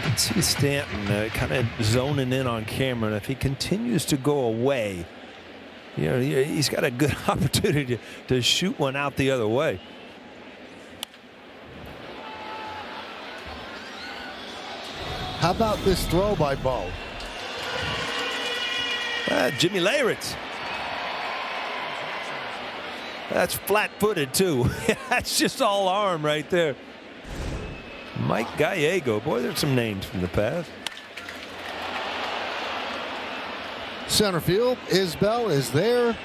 can see Stanton kind of zoning in on camera, and if he continues to go away, you know, he's got a good opportunity to shoot one out the other way. How about this throw by Bo? Jimmy Leyritz. That's flat-footed too. That's just all arm right there. Mike Gallego. Boy, there's some names from the past. Center field. Isbell is there,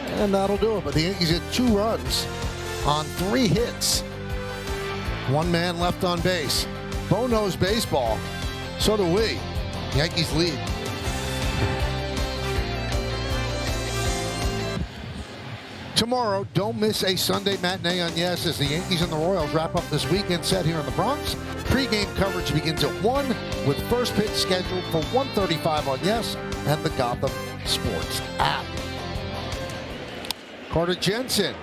and that'll do it. But the Yankees get 2 runs on 3 hits. 1 man left on base. Bo knows baseball. So do we. Yankees lead. Tomorrow, don't miss a Sunday matinee on Yes as the Yankees and the Royals wrap up this weekend set here in the Bronx. Pre-game coverage begins at 1 with first pitch scheduled for 1:35 on Yes and the Gotham Sports app. Carter Jensen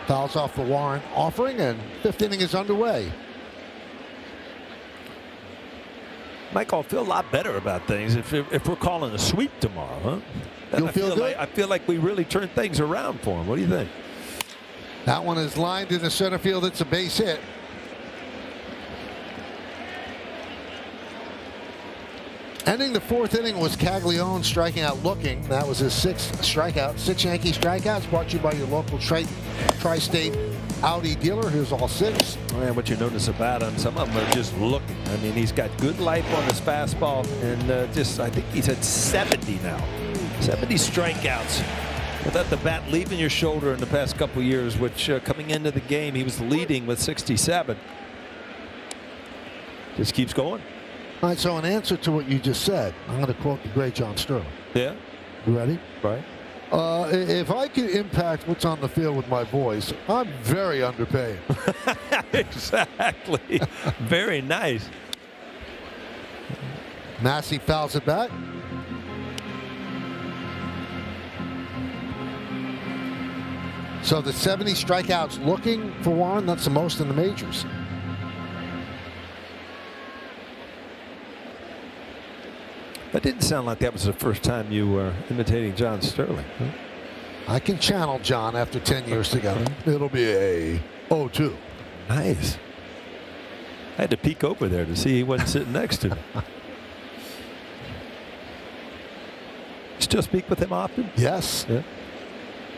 fouls off the Warren offering, and 5th inning is underway. Mike, I'll feel a lot better about things if we're calling a sweep tomorrow, huh? You'll feel good? I feel like we really turned things around for him. What do you think? That one is lined in the center field. It's a base hit. Ending the 4th inning was Caglione striking out looking. That was his 6th strikeout. 6 Yankee strikeouts brought to you by your local Tri-State Audi dealer. Here's all 6. Man, what you notice about him, some of them are just looking. I mean, he's got good life on his fastball, and I think he's at 70 now. 70 strikeouts without the bat leaving your shoulder in the past couple years, which coming into the game, he was leading with 67. Just keeps going. All right, so in answer to what you just said, I'm going to quote the great John Sterling. Yeah. You ready? Right. If I could impact what's on the field with my voice, I'm very underpaid. Exactly. Very nice. Massey fouls it back. So the 70 strikeouts looking for Warren, that's the most in the majors. That didn't sound like that was the first time you were imitating John Sterling. Huh? I can channel John after 10 years together. It'll be a 0-2. Nice. I had to peek over there to see he wasn't sitting next to me. Still speak with him often? Yes. Yeah.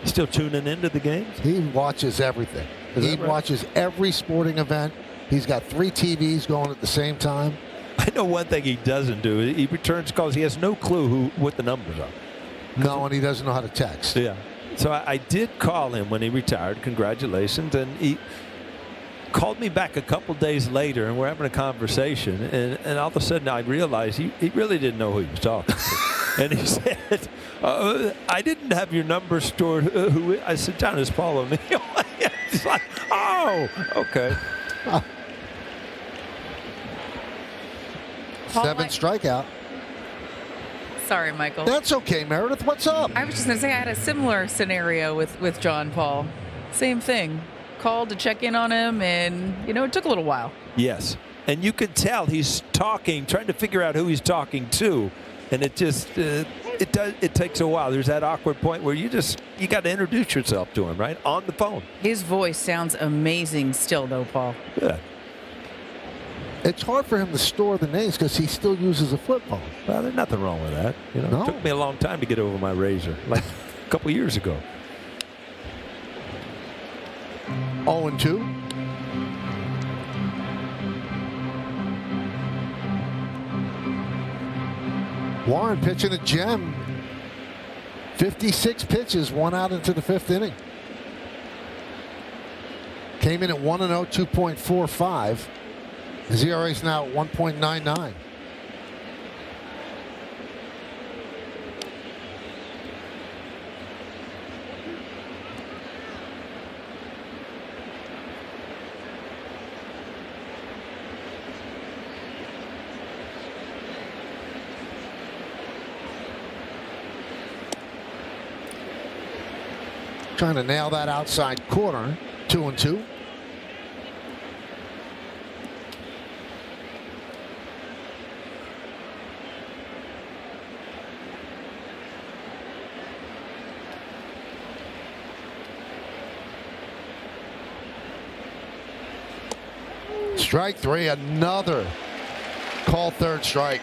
Still tuning into the games? He watches everything. He watches every sporting event. He's got 3 TVs going at the same time. know one thing he doesn't do. He returns calls. He has no clue what the numbers are. No, and he doesn't know how to text. Yeah. So I did call him when he retired. Congratulations. And he called me back a couple days later, and we're having a conversation. And all of a sudden, I realized he really didn't know who he was talking to. And he said, I didn't have your number stored. I said, John, it's Paul O'Neill. It's like, oh, okay. 7 strikeout. Sorry, Michael. That's okay, Meredith. What's up? I was just going to say I had a similar scenario with John Paul. Same thing. Called to check in on him, and, it took a little while. Yes. And you could tell he's talking, trying to figure out who he's talking to. And it just, it takes a while. There's that awkward point where you got to introduce yourself to him, right? On the phone. His voice sounds amazing still, though, Paul. Good. It's hard for him to store the names because he still uses a flip phone. Well, there's nothing wrong with that. No? It took me a long time to get over my razor, like a couple years ago. 0-2. Warren pitching a gem. 56 pitches, 1 out into the 5th inning. Came in at 1-0, 2.45. His ERA is now at 1.99. Trying to nail that outside corner. 2-2. Strike 3, another call third strike.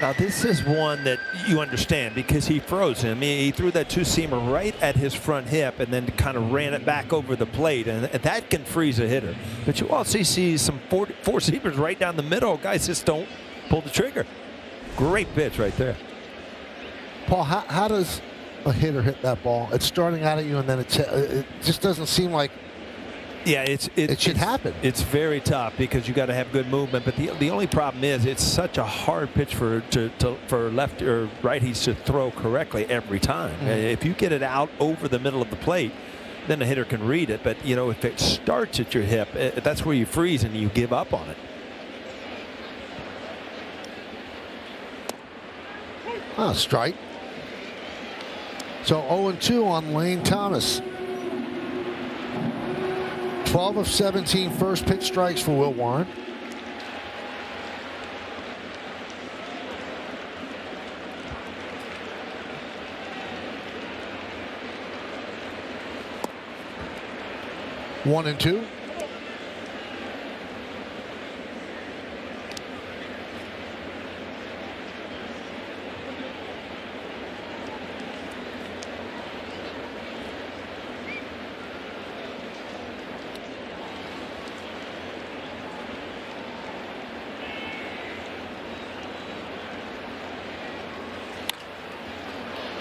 Now, this is one that you understand because he froze him. He threw that two-seamer right at his front hip and then kind of ran it back over the plate, and that can freeze a hitter. But you also see some four-seamers right down the middle. Guys just don't pull the trigger. Great pitch right there. Paul, how does a hitter hit that ball? It's starting out at you, and then it just doesn't seem like it should happen. It's very tough because you got to have good movement. But the only problem is it's such a hard pitch for left or righties to throw correctly every time. If you get it out over the middle of the plate, then the hitter can read it. But if it starts at your hip, that's where you freeze and you give up on it. Strike. So 0-2 on Lane Thomas. 12 of 17 first pitch strikes for Will Warren. One and two.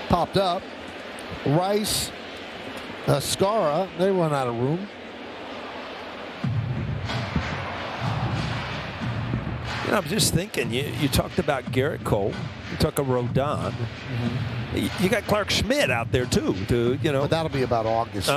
Popped up. Rice, Scara, they run out of room. I'm just thinking, you talked about Garrett Cole, you talked about Rodon. You got Clark Schmidt out there too. But that'll be about August.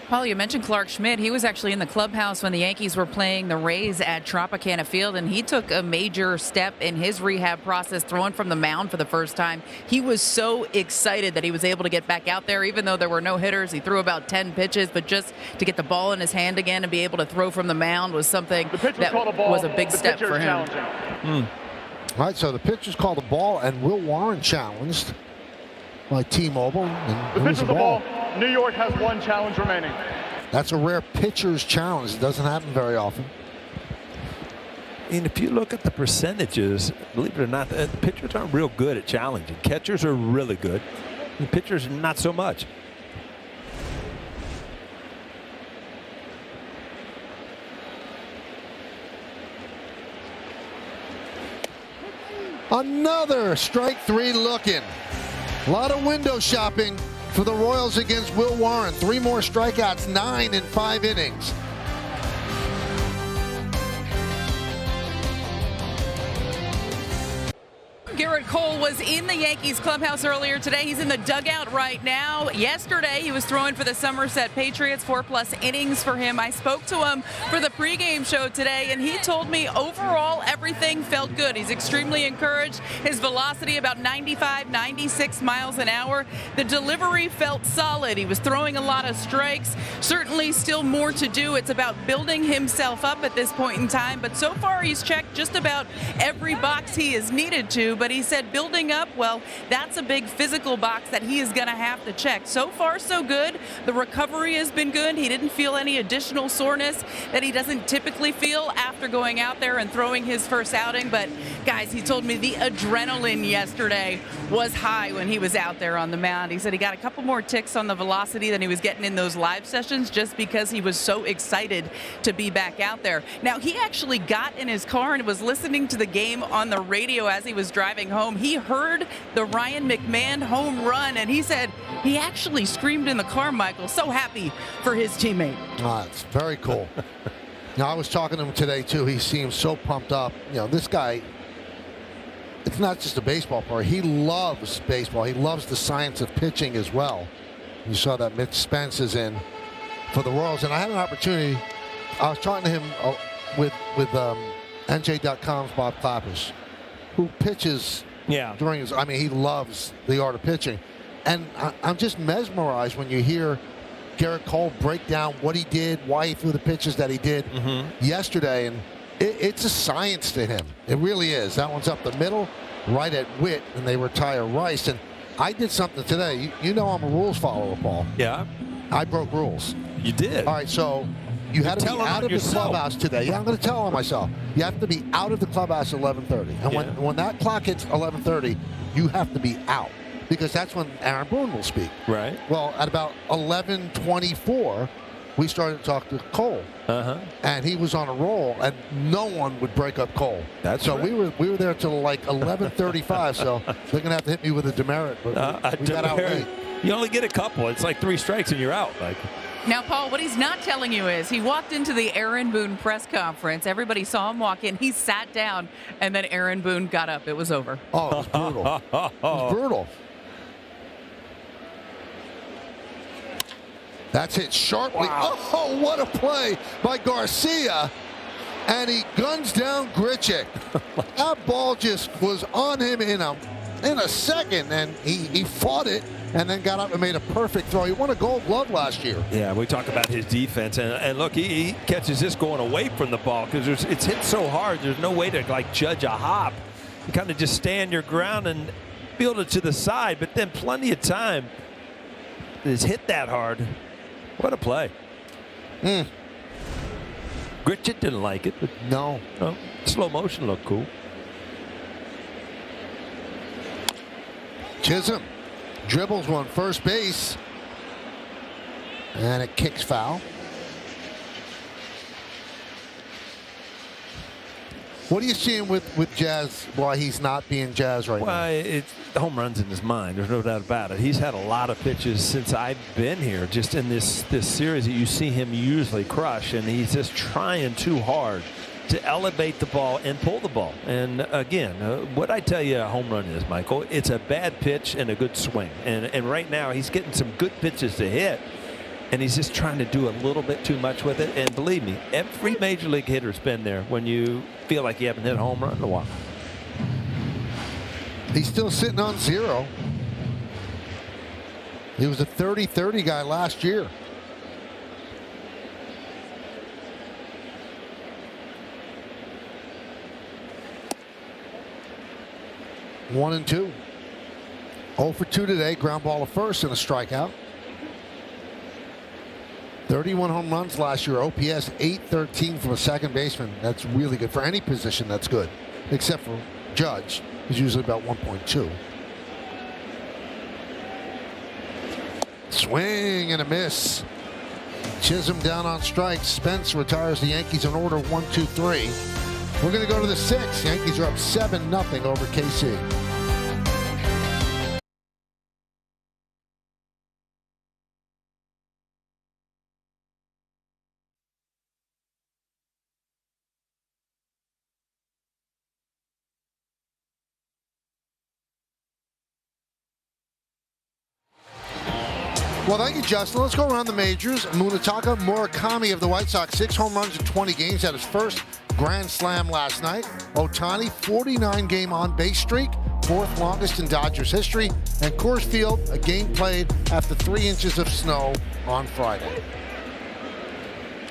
Paul, you mentioned Clark Schmidt. He was actually in the clubhouse when the Yankees were playing the Rays at Tropicana Field, and he took a major step in his rehab process, throwing from the mound for the first time. He was so excited that he was able to get back out there, even though there were no hitters. He threw about 10 pitches, but just to get the ball in his hand again and be able to throw from the mound was something that was a big step for him. All right, so the pitcher's called a ball, and Will Warren challenged by T-Mobile. The pitch is the ball. New York has 1 challenge remaining. That's a rare pitcher's challenge. It doesn't happen very often. And if you look at the percentages, believe it or not, the pitchers aren't real good at challenging. Catchers are really good. The pitchers not so much. Another strike three looking. A lot of window shopping for the Royals against Will Warren. 3 more strikeouts, 9 in 5 innings. Garrett Cole was in the Yankees clubhouse earlier today. He's in the dugout right now. Yesterday, he was throwing for the Somerset Patriots, 4+ innings for him. I spoke to him for the pregame show today, and he told me overall everything felt good. He's extremely encouraged. His velocity about 95, 96 miles an hour. The delivery felt solid. He was throwing a lot of strikes. Certainly still more to do. It's about building himself up at this point in time, but so far he's checked just about every box he is needed to. But he said building up, well, that's a big physical box that he is going to have to check. So far, so good. The recovery has been good. He didn't feel any additional soreness that he doesn't typically feel after going out there and throwing his first outing. But, guys, he told me the adrenaline yesterday was high when he was out there on the mound. He said he got a couple more ticks on the velocity than he was getting in those live sessions just because he was so excited to be back out there. Now, he actually got in his car and was listening to the game on the radio as he was driving home. He heard the Ryan McMahon home run, and he said he actually screamed in the car, Michael. So happy for his teammate. It's very cool. Now, I was talking to him today, too. He seems so pumped up. You know, this guy, it's not just a baseball player. He loves baseball. He loves the science of pitching as well. You saw that Mitch Spence is in for the Royals, and I had an opportunity. I was talking to him with NJ.com's Bob Clappish, who pitches during his, I mean, he loves the art of pitching. And I'm just mesmerized when you hear Garrett Cole break down what he did, why he threw the pitches that he did yesterday. And it's a science to him. It really is. That one's up the middle, right at Witt, and they retire Rice. And I did something today. You know I'm a rules follower, Paul. Yeah. I broke rules. You did? All right, so you had to be out of the clubhouse today. Yeah, I'm going to tell on myself. You have to be out of the clubhouse at 11:30. And when that clock hits 11:30, you have to be out, because that's when Aaron Boone will speak. Right. Well, at about 11:24, we started to talk to Cole. And he was on a roll, and no one would break up Cole. So right. we were there till like 11:35, so they're going to have to hit me with a demerit. But we got out late. You only get a couple. It's like 3 strikes and you're out. Like. Now, Paul, what he's not telling you is he walked into the Aaron Boone press conference. Everybody saw him walk in. He sat down, and then Aaron Boone got up. It was over. Oh, it was brutal. It was brutal. That's hit sharply. Wow. Oh, what a play by Garcia. And he guns down Grichuk. That ball just was on him in a second, and he fought it and then got up and made a perfect throw. He won a Gold Glove last year. Yeah, we talk about his defense, and look, he catches this going away from the ball because it's hit so hard. There's no way to like judge a hop. You kind of just stand your ground and field it to the side, but then plenty of time. It's hit that hard. What a play. Grichuk didn't like it, but no, slow motion looked cool. Chisholm dribbles one first base, and it kicks foul. What are you seeing with Jazz, why he's not being Jazz right now? Well, it's the home runs in his mind. There's no doubt about it. He's had a lot of pitches since I've been here, just in this series that you see him usually crush, and he's just trying too hard to elevate the ball and pull the ball. And again, what I tell you a home run is, Michael, it's a bad pitch and a good swing. And right now he's getting some good pitches to hit, and he's just trying to do a little bit too much with it. And believe me, every major league hitter's been there when you feel like you haven't hit a home run in a while. He's still sitting on 0. He was a 30-30 guy last year. One and 2. 0 for 2 today. Ground ball to first and a strikeout. 31 home runs last year. OPS 813 from a second baseman. That's really good for any position. That's good, except for Judge, who's usually about 1.2. Swing and a miss. Chisholm down on strikes. Spence retires the Yankees in order 1-2-3. We're going to go to the 6th. Yankees are up 7-0 over KC. Well, thank you, Justin. Let's go around the majors. Munetaka Murakami of the White Sox, 6 home runs in 20 games, had his first grand slam last night. Ohtani, 49-game on-base streak, 4th longest in Dodgers history. And Coors Field, a game played after 3 inches of snow on Friday.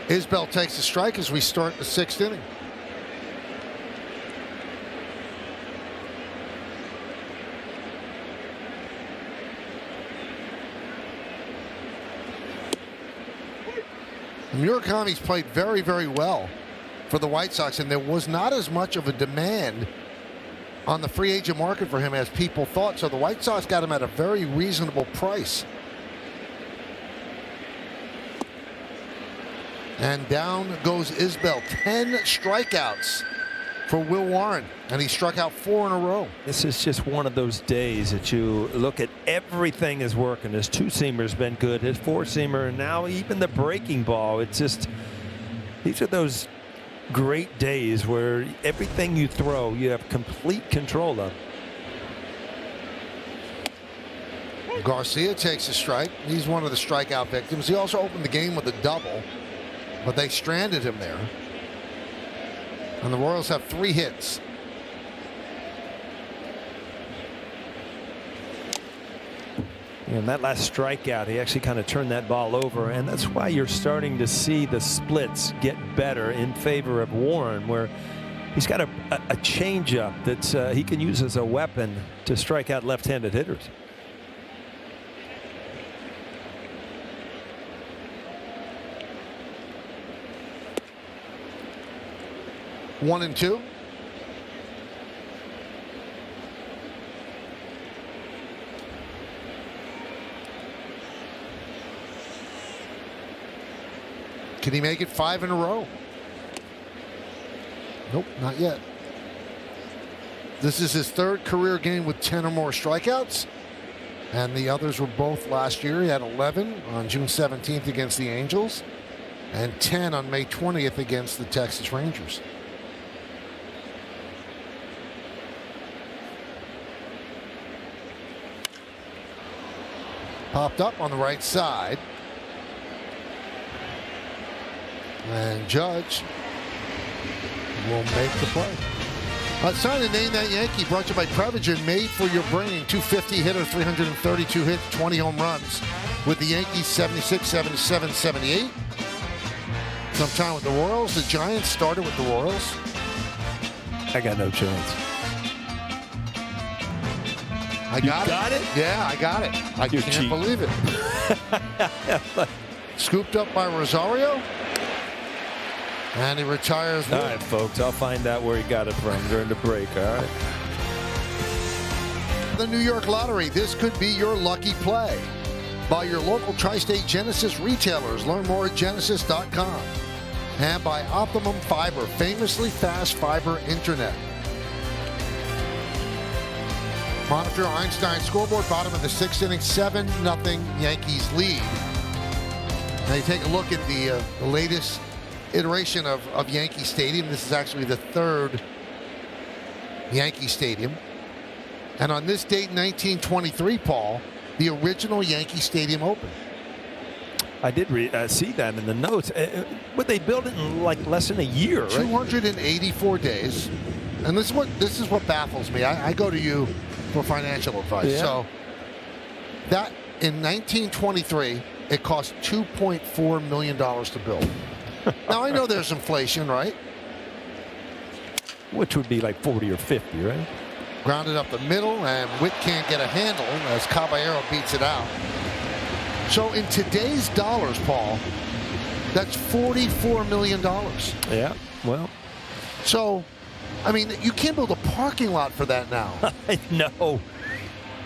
Isbell takes a strike as we start the 6th inning. Murakami's played very, very well for the White Sox, and there was not as much of a demand on the free agent market for him as people thought. So the White Sox got him at a very reasonable price. And down goes Isbell. 10 strikeouts for Will Warren, and he struck out 4 in a row. This is just one of those days that you look at everything is working. His two-seamer's been good, his four-seamer, and now even the breaking ball. It's just, these are those great days where everything you throw, you have complete control of. Garcia takes a strike. He's one of the strikeout victims. He also opened the game with a double, but they stranded him there. And the Royals have 3 hits. And that last strikeout, he actually kind of turned that ball over, and that's why you're starting to see the splits get better in favor of Warren, where he's got a changeup that he can use as a weapon to strike out left-handed hitters. One and two. Can he make it 5 in a row? Nope, not yet. This is his 3rd career game with 10 or more strikeouts, and the others were both last year. He had 11 on June 17th against the Angels and 10 on May 20th against the Texas Rangers. Popped up on the right side. And Judge will make the play. It's time to name that Yankee, brought to you by Prevagen, made for your brain. 250 hitter, 332 hits, 20 home runs with the Yankees, 76, 77, 78. Sometime with the Royals. The Giants started with the Royals. I got no chance. I got it? Yeah, I got it. You're can't cheating. believe it. Scooped up by Rosario. And he retires. All right, folks, I'll find out where he got it from during the break, all right? The New York Lottery. This could be your lucky play. By your local Tri-State Genesis retailers. Learn more at genesis.com. And by Optimum Fiber, famously fast fiber internet. Monitor Einstein scoreboard, bottom of the 6th inning, 7-0 Yankees lead. Now you take a look at the latest iteration of Yankee Stadium. This is actually the 3rd Yankee Stadium. And on this date, 1923, Paul, the original Yankee Stadium opened. I did see that in the notes. But they built it in like less than a year, right? 284 days. And this is what baffles me. I go to you for financial advice. Yeah. So that in 1923, it cost $2.4 million to build. Now I know there's inflation, right? Which would be like 40 or 50, right? Grounded up the middle, and Witt can't get a handle as Caballero beats it out. So in today's dollars, Paul, that's $44 million. Yeah, well. So, I mean, you can't build a parking lot for that now. I know.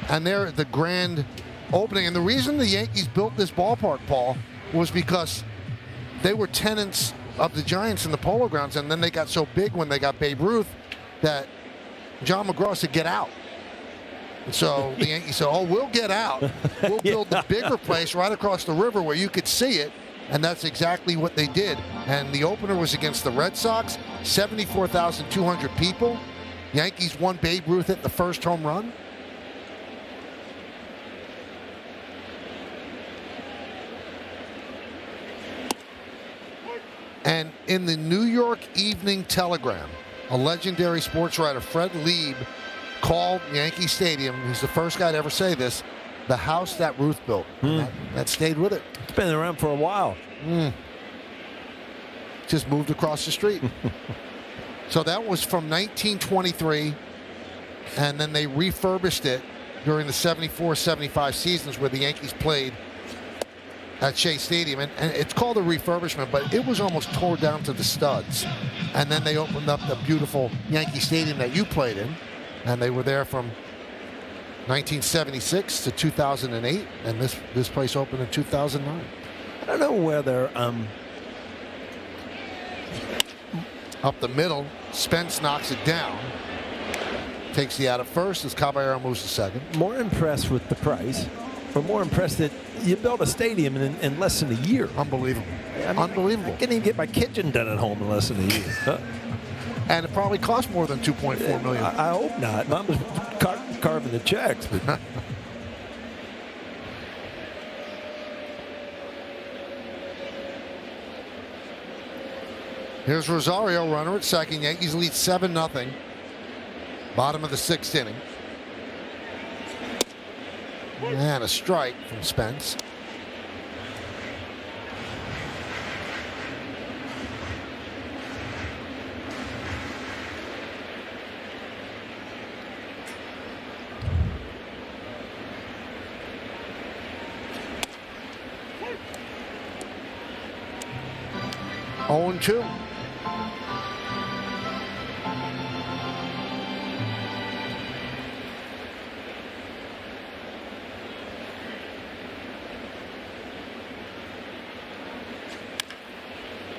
And they're the grand opening. And the reason the Yankees built this ballpark, Paul, was because they were tenants of the Giants in the Polo Grounds, and then they got so big when they got Babe Ruth that John McGraw said, "Get out." And so the Yankees said, "Oh, we'll get out. We'll build a bigger place right across the river where you could see it." And that's exactly what they did. And the opener was against the Red Sox, 74,200 people. Yankees won. Babe Ruth hit the first home run. And in the New York Evening Telegram, a legendary sports writer, Fred Lieb, called Yankee Stadium, he's the first guy to ever say this, the house that Ruth built. That stayed with it. It's been around for a while. Just moved across the street. So that was from 1923, and then they refurbished it during the 74-75 seasons where the Yankees played at Shea Stadium. And it's called a refurbishment, but it was almost torn down to the studs. And then they opened up the beautiful Yankee Stadium that you played in, and they were there from 1976 to 2008, and this place opened in 2009. I don't know whether up the middle, Spence knocks it down, takes the out at first as Caballero moves to second. More impressed with the price, or more impressed that you built a stadium in less than a year. Unbelievable. I mean, Unbelievable. I can't even get my kitchen done at home in less than a year. And it probably cost more than $2.4 million. I hope not. Mom was carving the checks. But here's Rosario, runner at second. Yankees lead 7-0. Bottom of the 6th inning. And a strike from Spence. Oh, 2.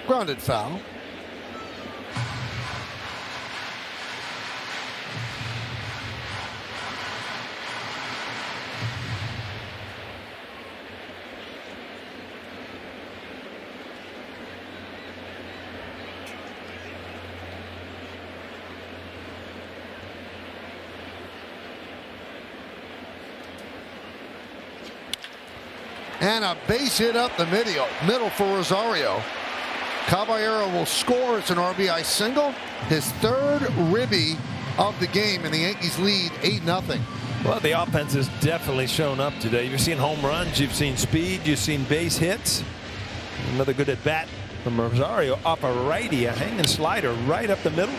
Grounded foul. And a base hit up the middle for Rosario. Caballero will score. It's an RBI single. His third ribby of the game, and the Yankees lead 8-0. Well, the offense has definitely shown up today. You've seen home runs, you've seen speed, you've seen base hits. Another good at bat from Rosario off a righty, a hanging slider right up the middle.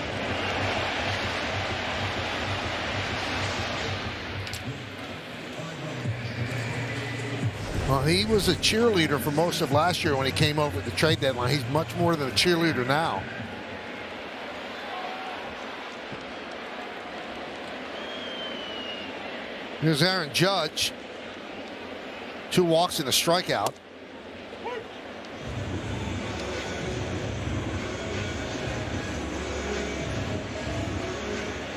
Well, he was a cheerleader for most of last year when he came over at the trade deadline. He's much more than a cheerleader now. Here's Aaron Judge. 2 walks and a strikeout.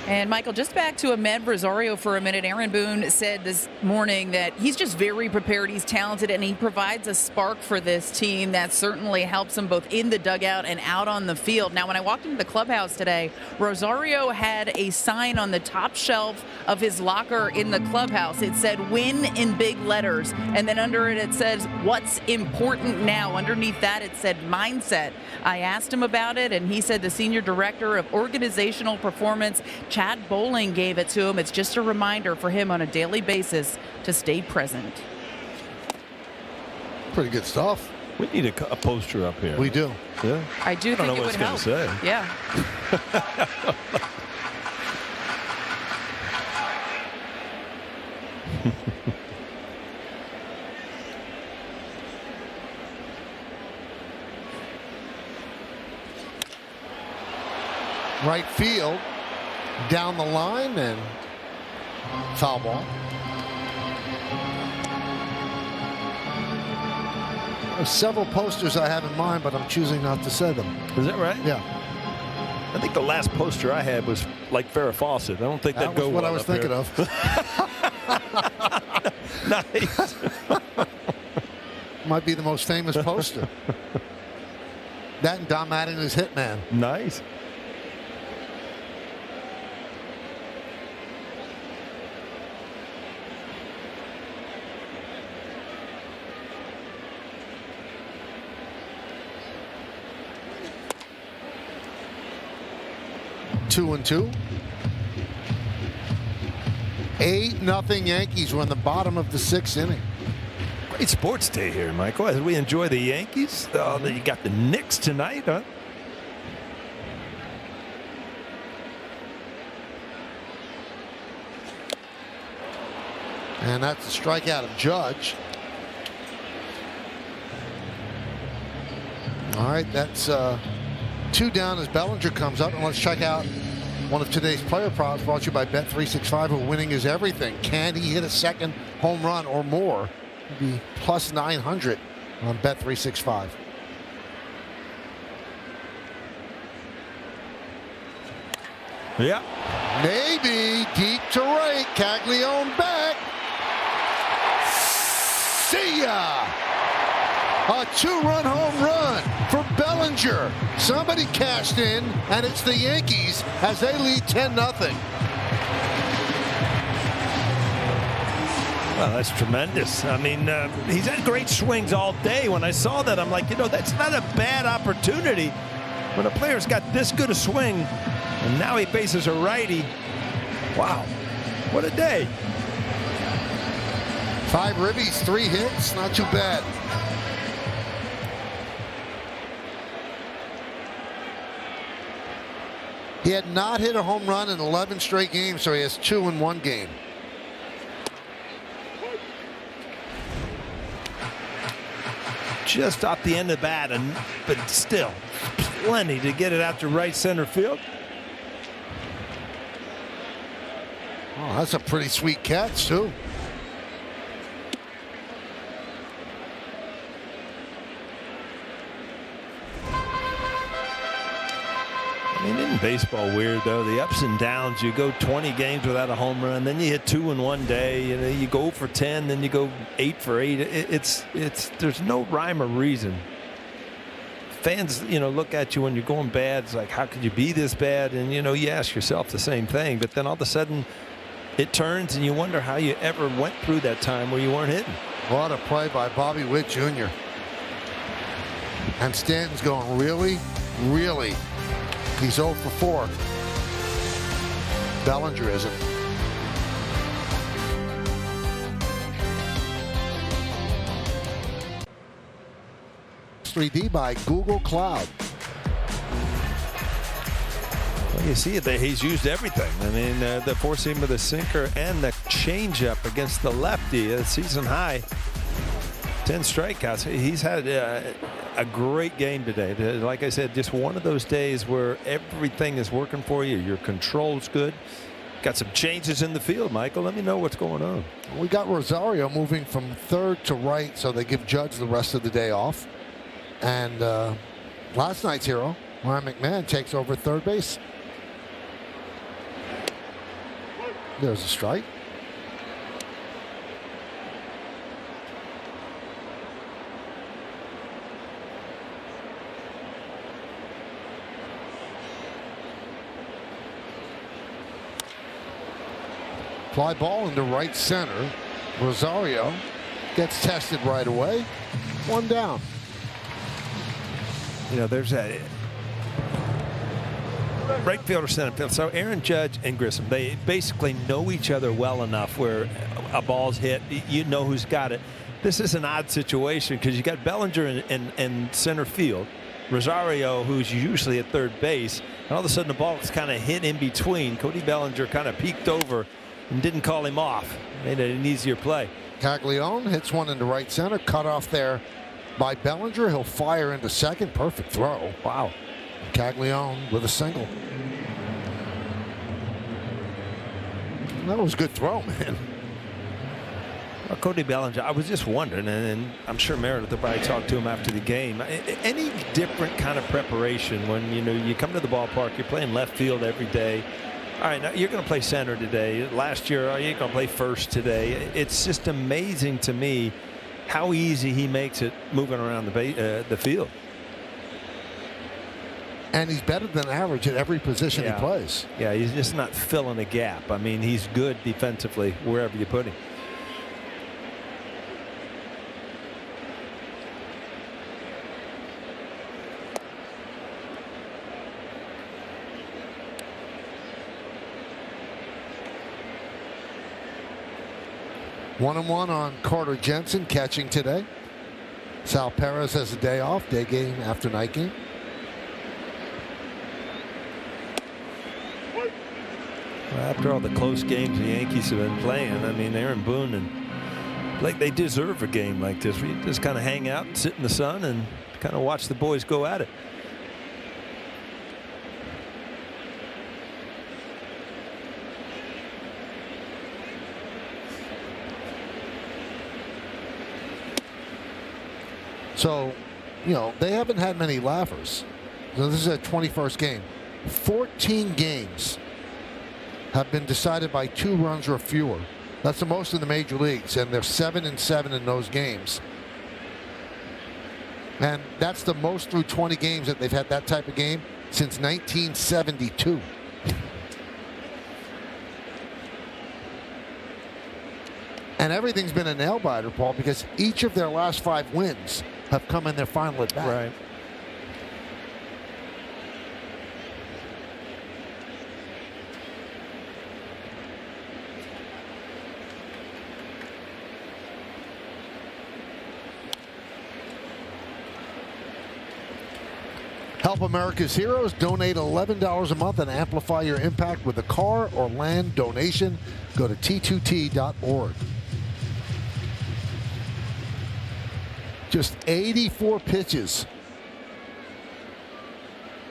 And Michael, just back to Ahmed Rosario for a minute. Aaron Boone said this morning that he's just very prepared. He's talented, and he provides a spark for this team that certainly helps him both in the dugout and out on the field. Now, when I walked into the clubhouse today, Rosario had a sign on the top shelf of his locker in the clubhouse. It said "Win" in big letters, and then under it says "What's important now." Underneath that it said "Mindset." I asked him about it, and he said the senior director of organizational performance, Chad Bowling, gave it to him. It's just a reminder for him on a daily basis to stay present. Pretty good stuff. We need a poster up here. We do. Yeah. I do think it would help. Say. Yeah. Right field, down the line, and foul ball. several posters I have in mind, but I'm choosing not to say them. Is that right? Yeah. I think the last poster I had was like Farrah Fawcett. I don't think that'd go what well I was up thinking here. of. Nice. Might be the most famous poster. That and Don Mattingly's Hitman. Nice. Two and two. 8-0 Yankees. We're in the bottom of the 6th inning. Great sports day here, Michael, as we enjoy the Yankees. You got the Knicks tonight, huh? And that's a strikeout of Judge. All right, that's 2 down as Bellinger comes up. And let's check out one of today's player props brought to you by Bet365, where winning is everything. Can he hit a second home run or more? It'd be plus 900 on Bet365. Yeah. Maybe deep to right. Caglione back. See ya! A 2-run home run for Bellinger. Somebody cashed in, and it's the Yankees as they lead 10-0. Well, that's tremendous. I mean, he's had great swings all day. When I saw that, I'm like, that's not a bad opportunity. When a player's got this good a swing, and now he faces a righty. Wow, what a day. 5 ribbies, 3 hits, not too bad. He had not hit a home run in 11 straight games, so he has 2 in 1 game. Just off the end of the bat, but still plenty to get it out to right center field. Oh, that's a pretty sweet catch, too. I mean, isn't baseball weird, though? The ups and downs. You go 20 games without a home run, then you hit 2 in 1 day. You go for 10, then you go 8 for 8. There's no rhyme or reason. Fans, look at you when you're going bad. It's like, how could you be this bad? And, you ask yourself the same thing. But then all of a sudden, it turns, and you wonder how you ever went through that time where you weren't hitting. What a play by Bobby Witt Jr. And Stanton's going, really? Really? He's 0 for 4. Bellinger isn't. .3D by Google Cloud. Well, you see it there. He's used everything. I mean, the four-seamer, the sinker, and the changeup against the lefty. Season high. 10 strikeouts. He's had a great game today. Like I said, just one of those days where everything is working for you. Your control's good. Got some changes in the field, Michael. Let me know what's going on. We got Rosario moving from third to right, so they give Judge the rest of the day off. And last night's hero, Ryan McMahon, takes over third base. There's a strike. Fly ball into right center. Rosario gets tested right away. 1 down. There's a right fielder, center field. So Aaron Judge and Grissom, they basically know each other well enough where a ball's hit, you know who's got it. This is an odd situation because you got Bellinger in center field, Rosario, who's usually at third base, and all of a sudden the ball is kind of hit in between. Cody Bellinger kind of peeked over and didn't call him off. Made it an easier play. Caglione hits one into right center, cut off there by Bellinger. He'll fire into second. Perfect throw. Wow. Caglione with a single. That was a good throw, man. Cody Bellinger, I was just wondering, and I'm sure Meredith will probably talk to him after the game. Any different kind of preparation when you come to the ballpark, you're playing left field every day. All right, now you're going to play center today. Last year, you're going to play first today. It's just amazing to me how easy he makes it moving around the field. And he's better than average at every position he plays. Yeah, he's just not filling a gap. I mean, he's good defensively wherever you put him. One and one on Carter Jensen catching today. Sal Perez has a day off, day game after night game. Well, after all the close games the Yankees have been playing, I mean, Aaron Boone and Blake, they deserve a game like this where you just kind of hang out and sit in the sun and kind of watch the boys go at it. So, they haven't had many laughers. So this is a 21st game. 14 games have been decided by 2 runs or fewer. That's the most in the major leagues, and they're 7-7 in those games. And that's the most through 20 games that they've had that type of game since 1972. And everything's been a nail biter, Paul, because each of their last 5 wins have come in their final at bat. Right. Help America's Heroes. Donate $11 a month and amplify your impact with a car or land donation. Go to t2t.org. Just 84 pitches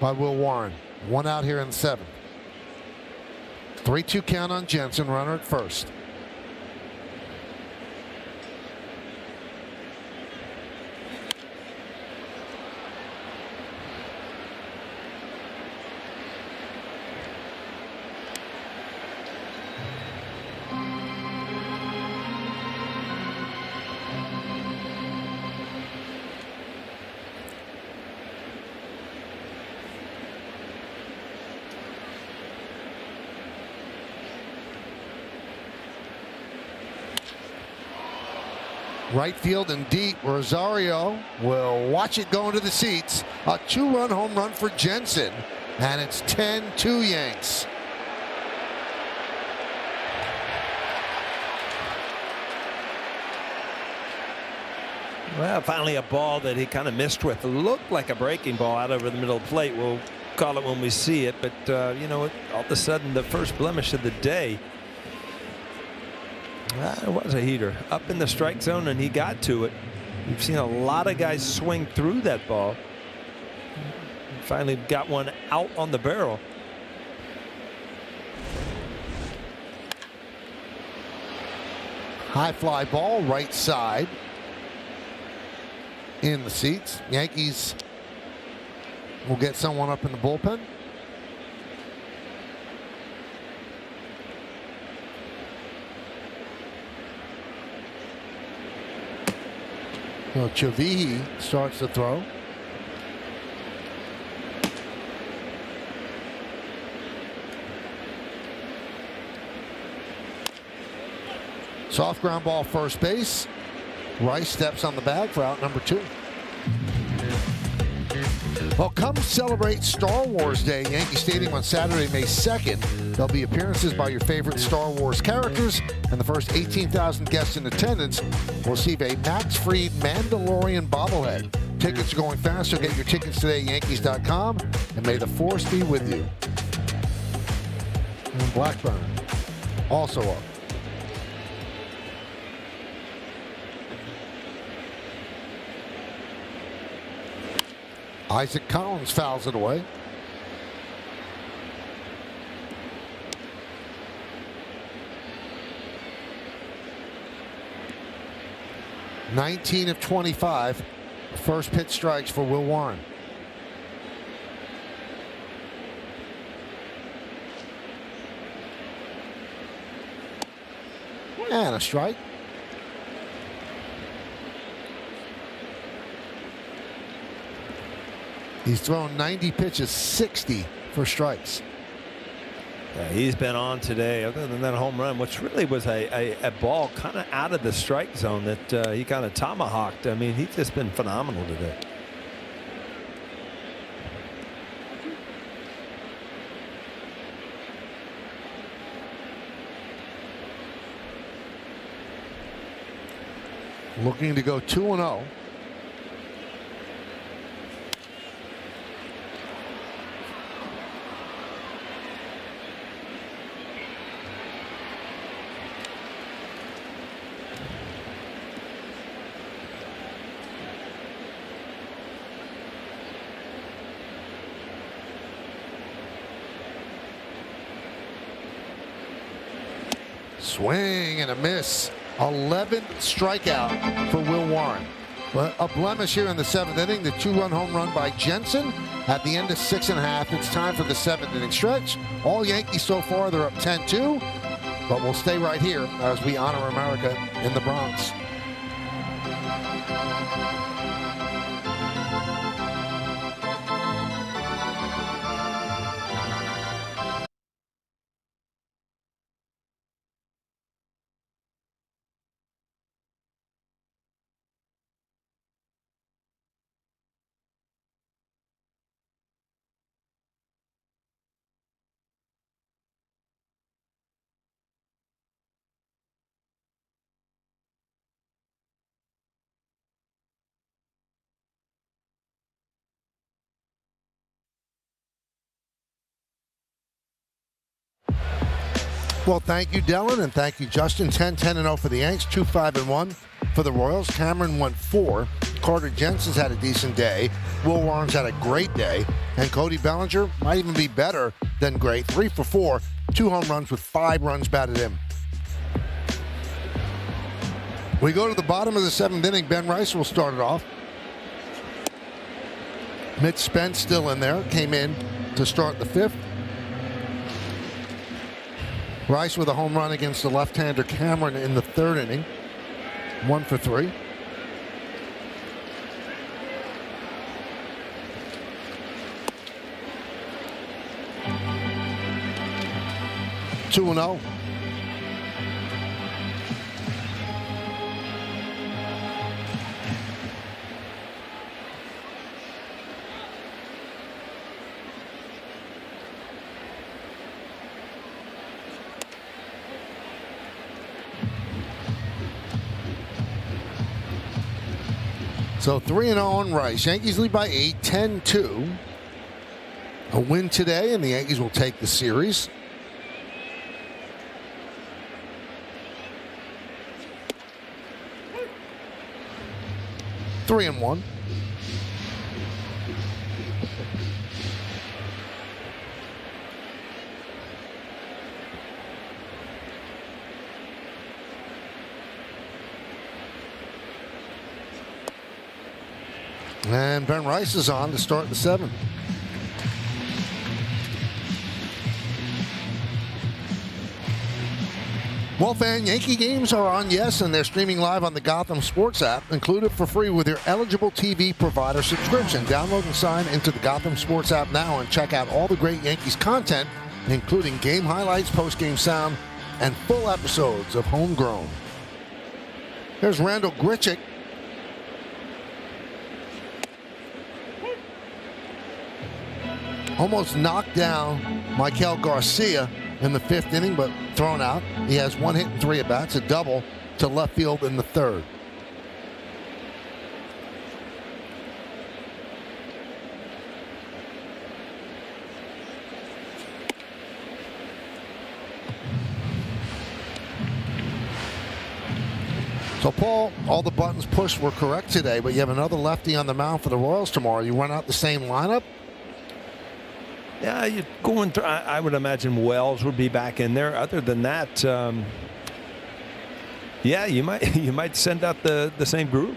by Will Warren. 1 out here in the 7th. 3-2 count on Jensen, runner at first. Right field and deep. Rosario will watch it go into the seats. A 2-run home run for Jensen. And it's 10-2 Yanks. Well, finally a ball that he kind of missed with. It looked like a breaking ball out over the middle of the plate. We'll call it when we see it. But, all of a sudden, the first blemish of the day. It was a heater up in the strike zone, and he got to it. We've seen a lot of guys swing through that ball. Finally got one out on the barrel. High fly ball, right side. In the seats. Yankees will get someone up in the bullpen. Chavihi starts to throw. Soft ground ball first base. Rice steps on the bag for out number 2. Well, come celebrate Star Wars Day at Yankee Stadium on Saturday, May 2nd. There'll be appearances by your favorite Star Wars characters, and the first 18,000 guests in attendance will receive a Max Fried Mandalorian bobblehead. Tickets are going fast, so get your tickets today at Yankees.com, and may the Force be with you. And Blackburn also up. Isaac Collins fouls it away. 19 of 25. First pitch strikes for Will Warren. And a strike. He's thrown 90 pitches, 60 for strikes. Yeah, he's been on today, other than that home run, which really was a ball kind of out of the strike zone that he kind of tomahawked. I mean, he's just been phenomenal today. Looking to go 2-0. Swing and a miss. 11th strikeout for Will Warren. But a blemish here in the 7th inning. The 2-run home run by Jensen at the end of 6.5. It's time for the 7th inning stretch. All Yankees so far, they're up 10-2. But we'll stay right here as we honor America in the Bronx. Well, thank you, Dylan, and thank you, Justin. 10-10-0 for the Yanks, 2-5-1 for the Royals. Cameron went 4. Carter Jensen's had a decent day. Will Warren's had a great day. And Cody Bellinger might even be better than great. 3 for 4, 2 home runs with 5 runs batted in. We go to the bottom of the 7th inning. Ben Rice will start it off. Mitch Spence still in there. Came in to start the 5th. Rice with a home run against the left-hander Cameron in the 3rd inning. 1 for 3. Two and 0. So 3-0 on Rice. Yankees lead by 8, 10-2. A win today, and the Yankees will take the series. Three and 1. And Ben Rice is on to start the 7th. Well, fan, Yankee games are on Yes, and they're streaming live on the Gotham Sports app, included for free with your eligible TV provider subscription. Download and sign into the Gotham Sports app now and check out all the great Yankees content, including game highlights, post-game sound, and full episodes of Homegrown. There's Randall Grichuk. Almost knocked down Michael Garcia in the 5th inning, but thrown out. He has 1 hit and 3 at-bats, a double to left field in the 3rd. So, Paul, all the buttons pushed were correct today, but you have another lefty on the mound for the Royals tomorrow. You run out the same lineup? Yeah, you're going through. I would imagine Wells would be back in there. Other than that, Yeah, you might send out the same group,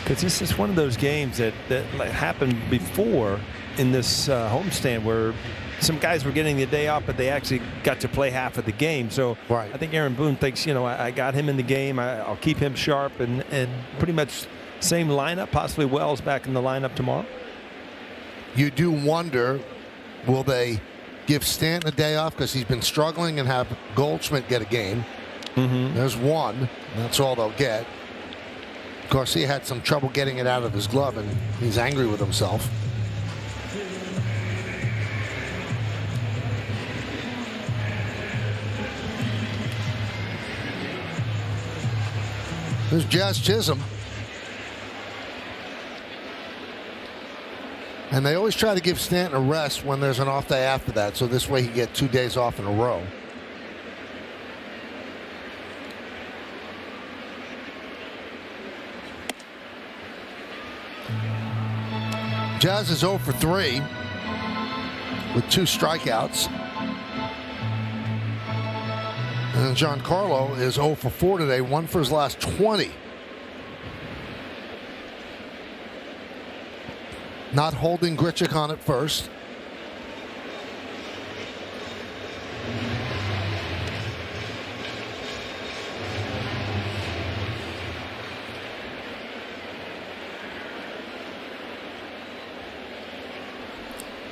because this is one of those games that like happened before in this homestand where some guys were getting the day off, but they actually got to play half of the game. So Right. I think Aaron Boone thinks, I got him in the game. I'll keep him sharp, and pretty much same lineup. Possibly Wells back in the lineup tomorrow. You do wonder, will they give Stanton a day off because he's been struggling, and have Goldschmidt get a game? There's one. That's all they'll get. Of course, he had some trouble getting it out of his glove, and he's angry with himself. There's Jazz Chisholm. And they always try to give Stanton a rest when there's an off day after that, so this way he get 2 days off in a row. Jazz is 0 for 3 with 2 strikeouts. And Giancarlo is 0 for 4 today, 1 for his last 20. Not holding Grichuk on at first.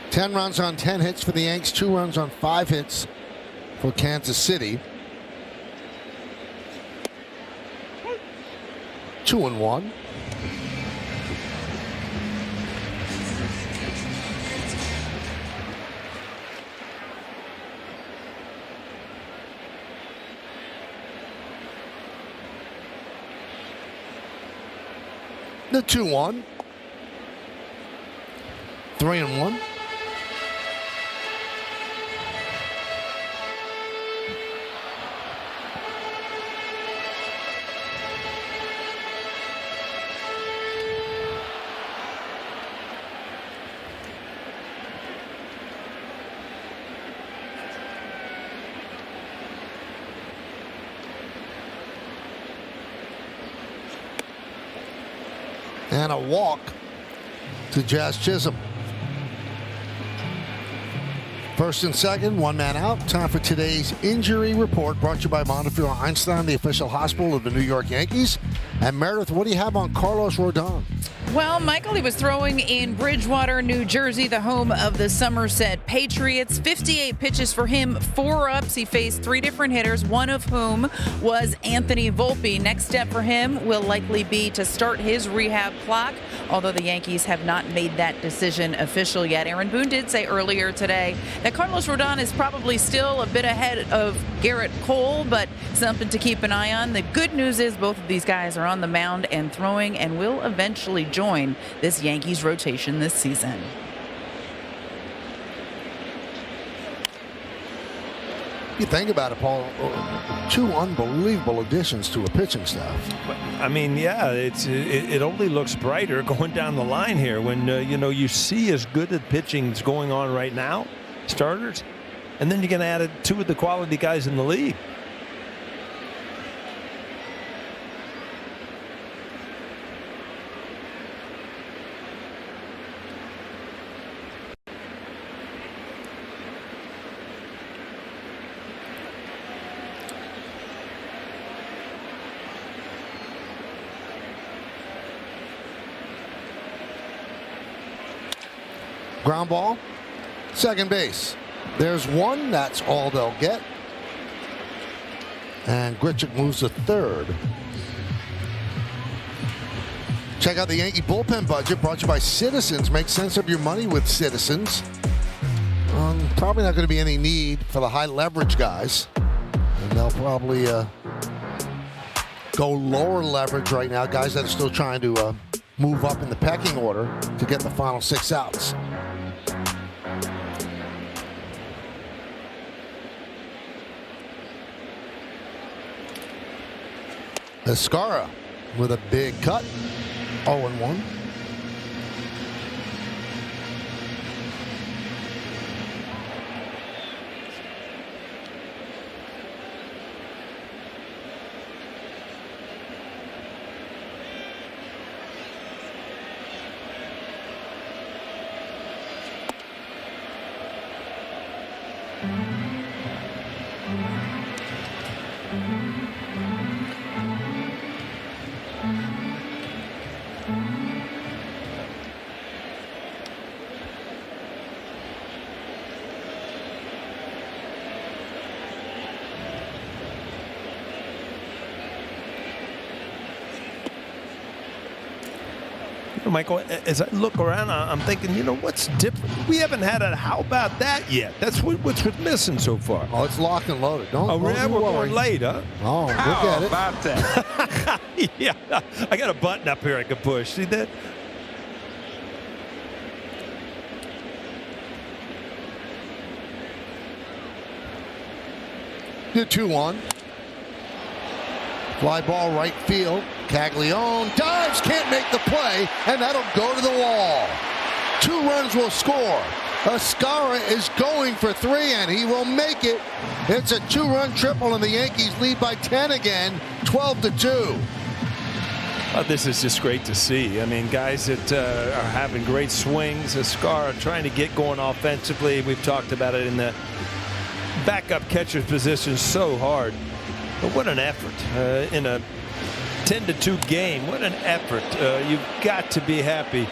Ten runs on 10 hits for the Yanks, 2 runs on 5 hits for Kansas City. 2-1. The 2-1. 3-1. And a walk to Jazz Chisholm. First and second, 1 man out. Time for today's injury report, brought to you by Montefiore Einstein, the official hospital of the New York Yankees. And Meredith, what do you have on Carlos Rodon? Well, Michael, he was throwing in Bridgewater, New Jersey, the home of the Somerset Patriots. 58 pitches for him, 4 ups. He faced 3 different hitters, one of whom was Anthony Volpe. Next step for him will likely be to start his rehab clock, although the Yankees have not made that decision official yet. Aaron Boone did say earlier today that Carlos Rodon is probably still a bit ahead of Garrett Cole, but something to keep an eye on. The good news is both of these guys are on the mound and throwing, and will eventually join this Yankees rotation this season. You think about it, Paul, 2 unbelievable additions to a pitching staff. I mean, yeah, it only looks brighter going down the line here when you see as good at pitching is going on right now, starters, and then you're going to add 2 of the quality guys in the league. Ground ball, second base. There's one. That's all they'll get. And Grichuk moves to third. Check out the Yankee bullpen budget, brought to you by Citizens. Make sense of your money with Citizens. Probably not going to be any need for the high leverage guys. And they'll probably go lower leverage right now. Guys that are still trying to move up in the pecking order to get the final 6 outs. Escara with a big cut. 0-1. Michael, as I look around, I'm thinking, what's different? We haven't had a how about that yet. That's what's missing so far. Oh, it's locked and loaded. Don't we're worry. going late, huh? Oh, look How at it. about that? Yeah, I got a button up here I can push. See that? The 2-1. Fly ball right field. Caglione dives, can't make the play, and that'll go to the wall. 2 runs will score. Escara is going for 3, and he will make it. It's a 2-run triple, and the Yankees lead by 10 again, 12-2. This is just great to see. I mean, guys that are having great swings. Escara trying to get going offensively. We've talked about it in the backup catcher's position so hard. But what an effort in a 10-2 game. What an effort. You've got to be happy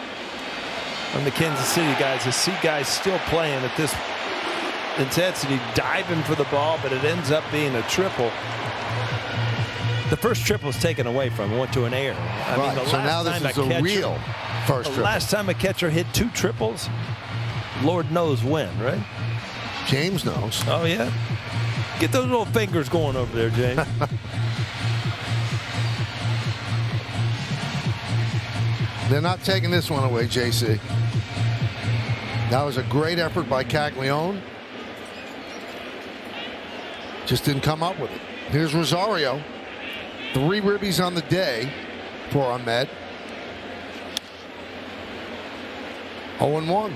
on the Kansas City guys to see guys still playing at this intensity, diving for the ball, but it ends up being a triple. The first triple was taken away from him, went to an error. I mean, the so now this is a real first triple. Last time a catcher hit 2 triples, Lord knows when, right? James knows. Oh, yeah? Get those little fingers going over there, James. They're not taking this one away, JC. That was a great effort by Caglione. Just didn't come up with it. Here's Rosario. 3 ribbies on the day for Ahmed. 0-1.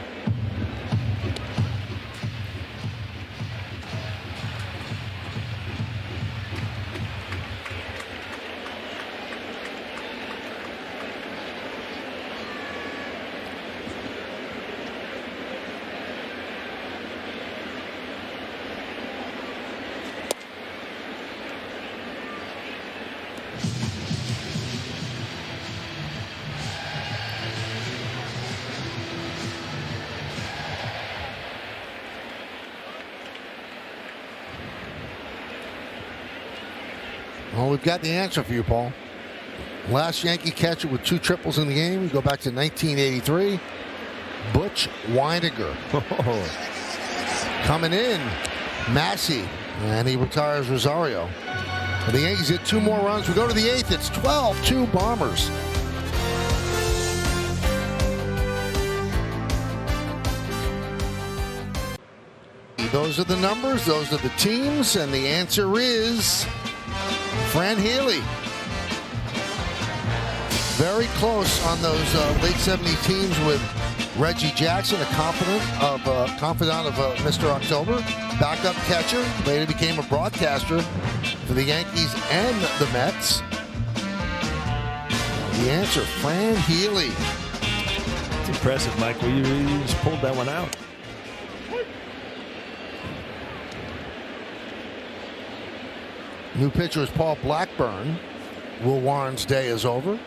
Well, we've got the answer for you, Paul. Last Yankee catcher with 2 triples in the game. We go back to 1983. Butch Weiniger. Coming in, Massey, and he retires Rosario. The Yankees hit 2 more runs. We go to the 8th. It's 12-2 Bombers. Those are the numbers. Those are the teams. And the answer is Fran Healy. Very close on those late 70s teams with Reggie Jackson, a confidant of Mr. October, backup catcher, later became a broadcaster for the Yankees and the Mets. The answer, Fran Healy. It's impressive, Michael. You just pulled that one out. New pitcher is Paul Blackburn. Will Warren's day is over.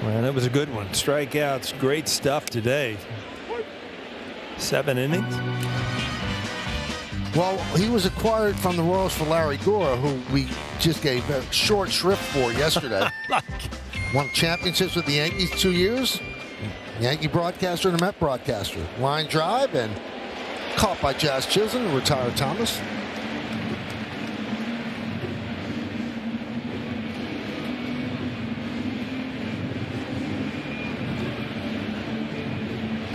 Well, that was a good one. Strikeouts, great stuff today. 7 innings. Well, he was acquired from the Royals for Larry Gora, who we just gave a short shrift for yesterday. Won championships with the Yankees 2 years. Yankee broadcaster and a Met broadcaster. Line drive and caught by Jazz Chisholm, retired Thomas.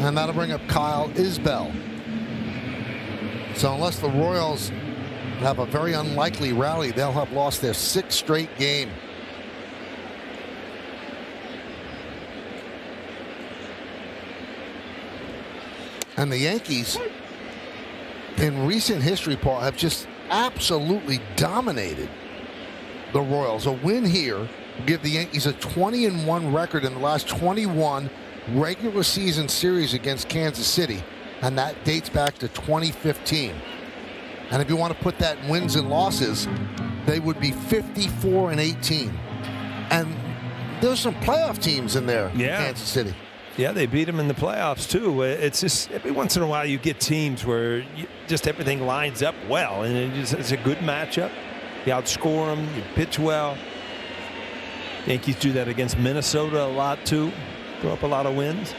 And that'll bring up Kyle Isbell. So unless the Royals have a very unlikely rally, they'll have lost their 6th straight game. And the Yankees, in recent history, Paul, have just absolutely dominated the Royals. A win here will give the Yankees a 20-1 record in the last 21 regular season series against Kansas City, and that dates back to 2015. And if you want to put that in wins and losses, they would be 54-18. And There's some playoff teams in there. Yeah. Kansas City. Yeah, they beat them in the playoffs, too. It's just every once in a while you get teams where just everything lines up well, and it's a good matchup. You outscore them, you pitch well. Yankees do that against Minnesota a lot, too. Throw up a lot of wins.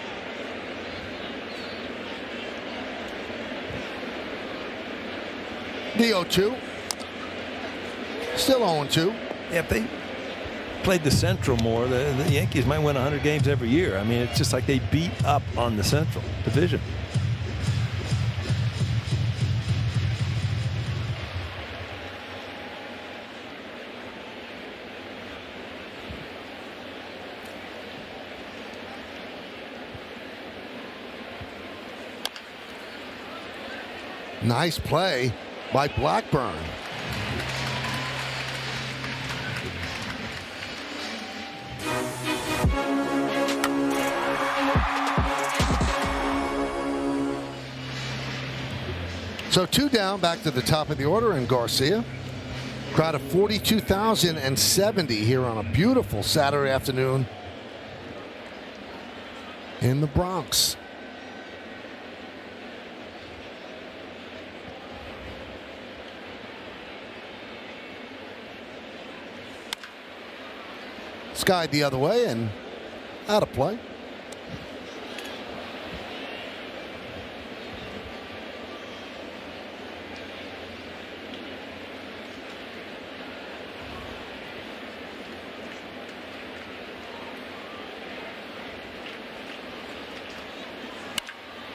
The 0-2. Still 0-2. Yeah, if they played the Central more, the Yankees might win 100 games every year. I mean, it's just like they beat up on the Central Division. Nice play by Blackburn. So 2 down, back to the top of the order, and Garcia. Crowd of 42,070 here on a beautiful Saturday afternoon in the Bronx. Skied the other way and out of play.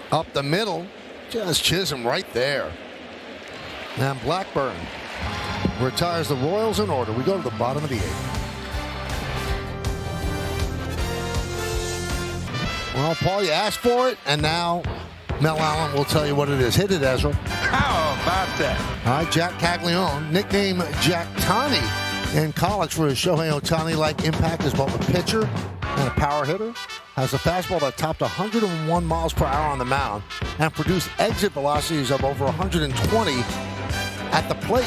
Up the middle, just Chisholm right there. And Blackburn retires the Royals in order. We go to the bottom of the 8th. Well, Paul, you asked for it, and now Mel Allen will tell you what it is. Hit it, Ezra. How about that? All right, Jack Caglione, nicknamed Jack Tani in college for his Shohei Ohtani-like impact as both a pitcher and a power hitter. Has a fastball that topped 101 miles per hour on the mound and produced exit velocities of over 120 at the plate.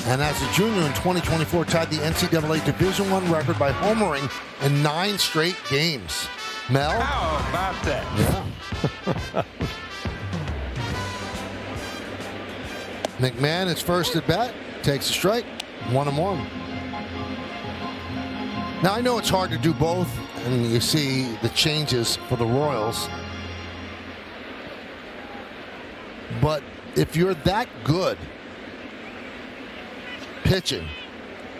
And as a junior in 2024, tied the NCAA Division I record by homering in 9 straight games. Mel? How about that? Yeah. McMahon is first at bat, takes a strike, 1-1. Now, I know it's hard to do both, and you see the changes for the Royals. But if you're that good pitching,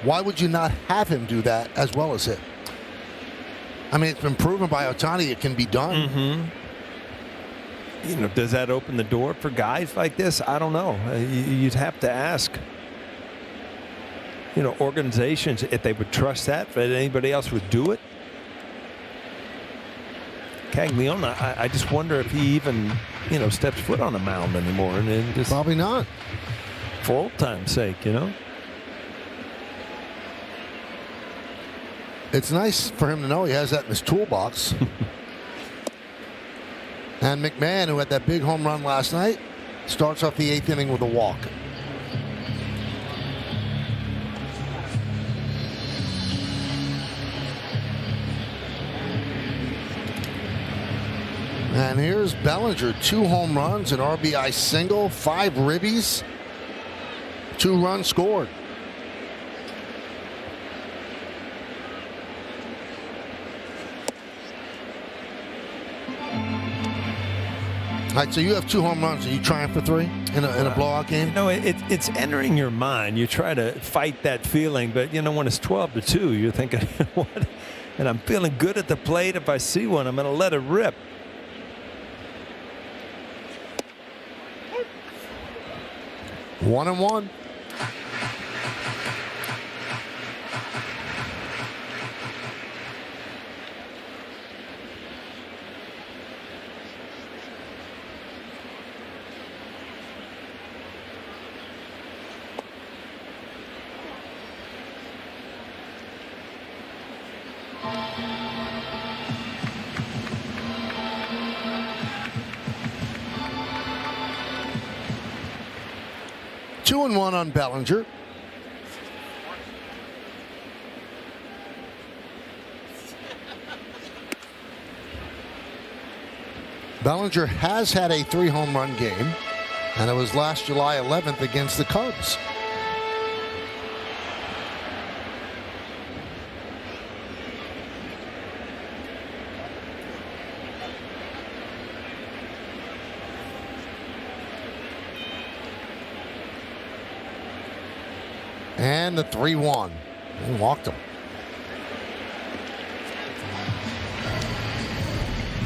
why would you not have him do that as well as hit? I mean, it's been proven by Ohtani it can be done. Mm-hmm. You know, does that open the door for guys like this? I don't know. You'd have to ask, you know, organizations if they would trust that, but anybody else would do it. Caglione, I just wonder if he even, you know, steps foot on a mound anymore. And just Probably not. for old time's sake, you know. It's nice for him to know he has that in his toolbox. And McMahon, who had that big home run last night, starts off the 8th inning with a walk. And here's Bellinger, 2 home runs, an RBI single, 5 ribbies, 2 runs scored. All right, so you have 2 home runs. Are you trying for 3 in a blowout game? No, it's entering your mind. You try to fight that feeling, but you know when it's 12-2, you're thinking, you know what? And I'm feeling good at the plate. If I see one, I'm going to let it rip. One and one. Two and one on Bellinger. Bellinger has had a 3-home run game, and it was last July 11th against the Cubs. And the 3-1. And walked him.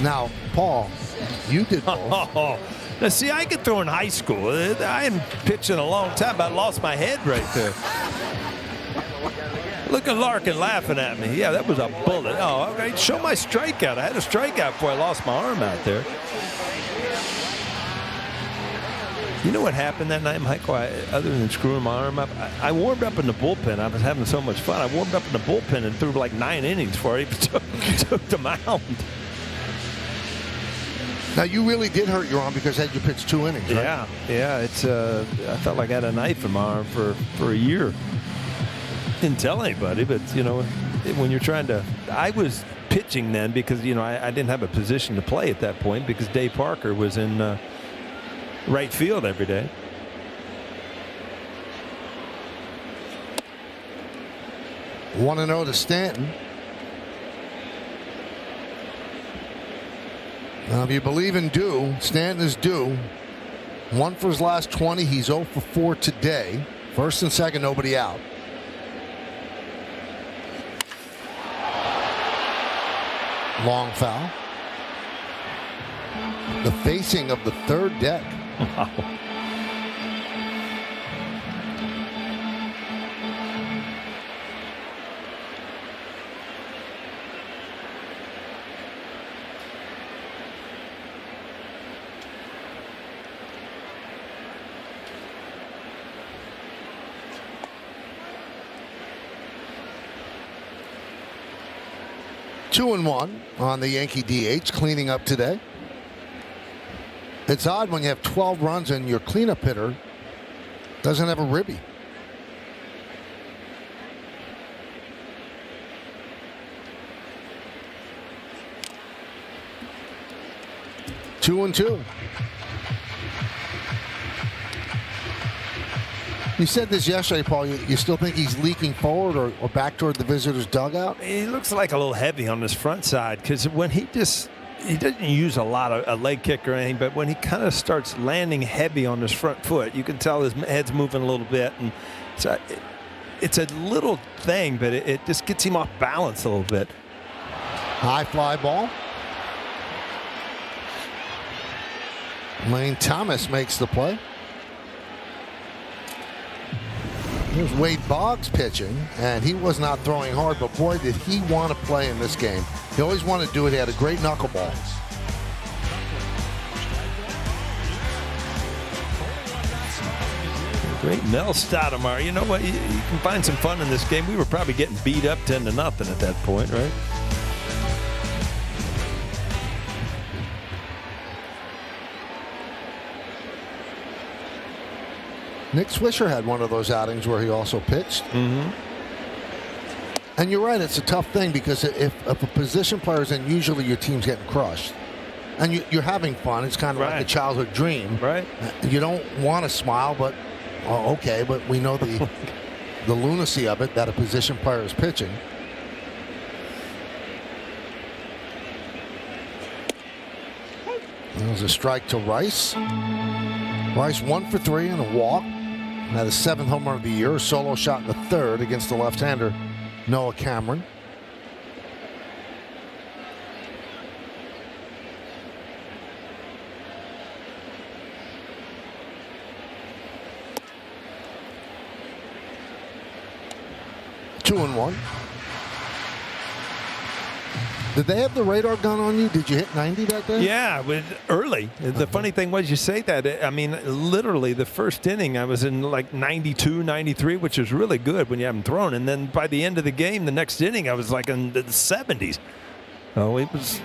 Now, Paul, you did both. Now, see, I could throw in high school. I hadn't pitched in a long time, but I lost my head right there. Look at Larkin laughing at me. Yeah, that was a bullet. Oh, okay. Show my strikeout. I had a strikeout before I lost my arm out there. You know what happened that night, Michael? Other than screwing my arm up, I warmed up in the bullpen. I was having so much fun. I warmed up in the bullpen and threw like 9 innings before I even took the mound. Now, you really did hurt your arm because you pitched 2 innings, right? Yeah. It's I felt like I had a knife in my arm for a year. Didn't tell anybody, but, you know, when you're trying to – I was pitching then because, you know, I didn't have a position to play at that point because Dave Parker was in right field every day. 1-0 to Stanton. Now, if you believe in due, Stanton is due. 1 for his last 20. He's 0 for 4 today. First and second, nobody out. Long foul. The facing of the third deck. Wow. Two and 1 on the Yankee DH, cleaning up today. It's odd when you have 12 runs and your cleanup hitter doesn't have a ribby. Two and 2. You said this yesterday, Paul. You still think he's leaking forward or back toward the visitor's dugout? He looks like a little heavy on his front side because when he doesn't use a lot of a leg kick or anything, but when he kind of starts landing heavy on his front foot, you can tell his head's moving a little bit, and it's a little thing, but it just gets him off balance a little bit. High fly ball. Lane Thomas makes the play. Here's Wade Boggs pitching, and he was not throwing hard, but boy, did he want to play in this game. He always wanted to do it. He had a great knuckleball. Great Mel Stoudemire. You know what? You can find some fun in this game. We were probably getting beat up 10-0 at that point, right? Nick Swisher had one of those outings where he also pitched. Mm-hmm. And you're right, it's a tough thing because if a position player is in, usually your team's getting crushed. And you're having fun. It's kind of like a childhood dream. Right. You don't want to smile, but, okay, but we know the lunacy of it that a position player is pitching. There's a strike to Rice. Rice 1 for 3 and a walk. Had his 7th home run of the year. A solo shot in the 3rd against the left-hander Noah Cameron. Two and 1. Did they have the radar gun on you? Did you hit 90 that day? Yeah, early. The funny thing was you say that. I mean, literally the first inning I was in like 92, 93, which is really good when you haven't thrown. And then by the end of the game, the next inning, I was like in the 70s. Oh, it was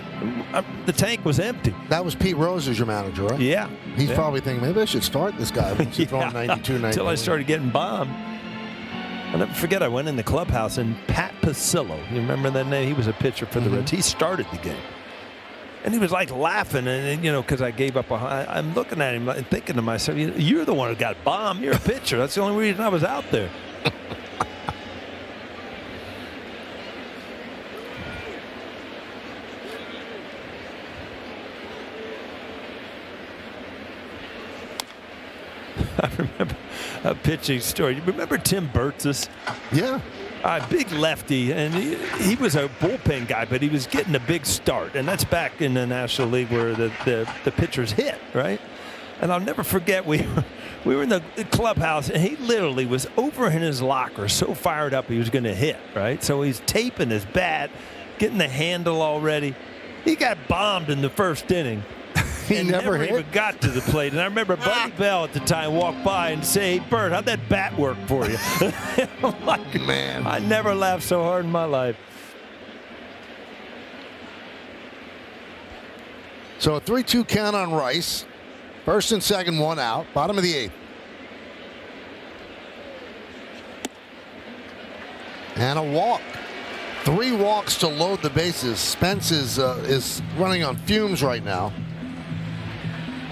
the tank was empty. That was Pete Rose as your manager, right? Yeah. He's probably thinking, maybe I should start this guy once he's throwing 92, 93. Until I started getting bombed. I'll never forget, I went in the clubhouse and Pat Pacillo, you remember that name? He was a pitcher for the Reds. He started the game. And he was like laughing, and because I gave up. I'm looking at him and thinking to myself, you're the one who got bombed. You're a pitcher. That's the only reason I was out there. I remember a pitching story. You remember Tim Burtis? Yeah. Big lefty, and he was a bullpen guy, but he was getting a big start, and that's back in the National League where the pitchers hit, right? And I'll never forget, we were in the clubhouse, and he literally was over in his locker, so fired up he was going to hit, right? So he's taping his bat, getting the handle already. He got bombed in the first inning. He never even got to the plate. And I remember Buddy Bell at the time walked by and say, "Hey, Bert, how'd that bat work for you?" I'm like, man, I never laughed so hard in my life. So a 3-2 count on Rice. First and second, one out. Bottom of the 8th. And a walk. 3 walks to load the bases. Spence is running on fumes right now.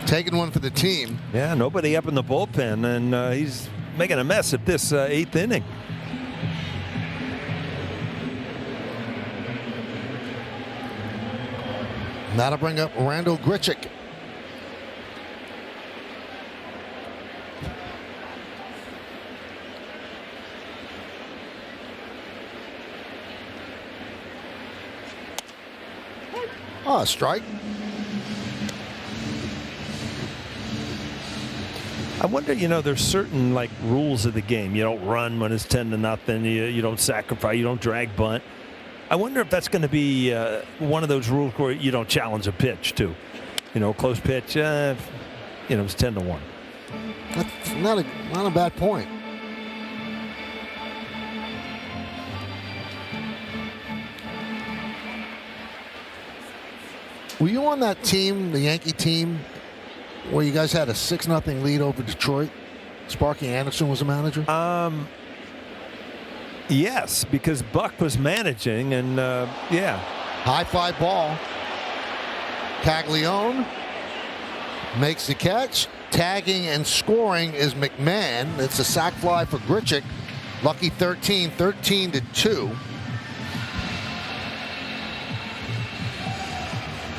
Taking one for the team. Yeah, nobody up in the bullpen, and he's making a mess at this 8th inning. That'll bring up Randall Grichuk. Oh, a strike. I wonder, there's certain rules of the game. You don't run when it's 10-0. You don't sacrifice. You don't drag bunt. I wonder if that's going to be one of those rules where you don't challenge a pitch too. Close pitch. It's 10-1. That's not a bad point. Were you on that team, the Yankee team, where you guys had a 6-0 lead over Detroit? Sparky Anderson was the manager? Yes, because Buck was managing, and yeah. High fly ball. Caglione makes the catch. Tagging and scoring is McMahon. It's a sac fly for Grichuk. Lucky 13-2.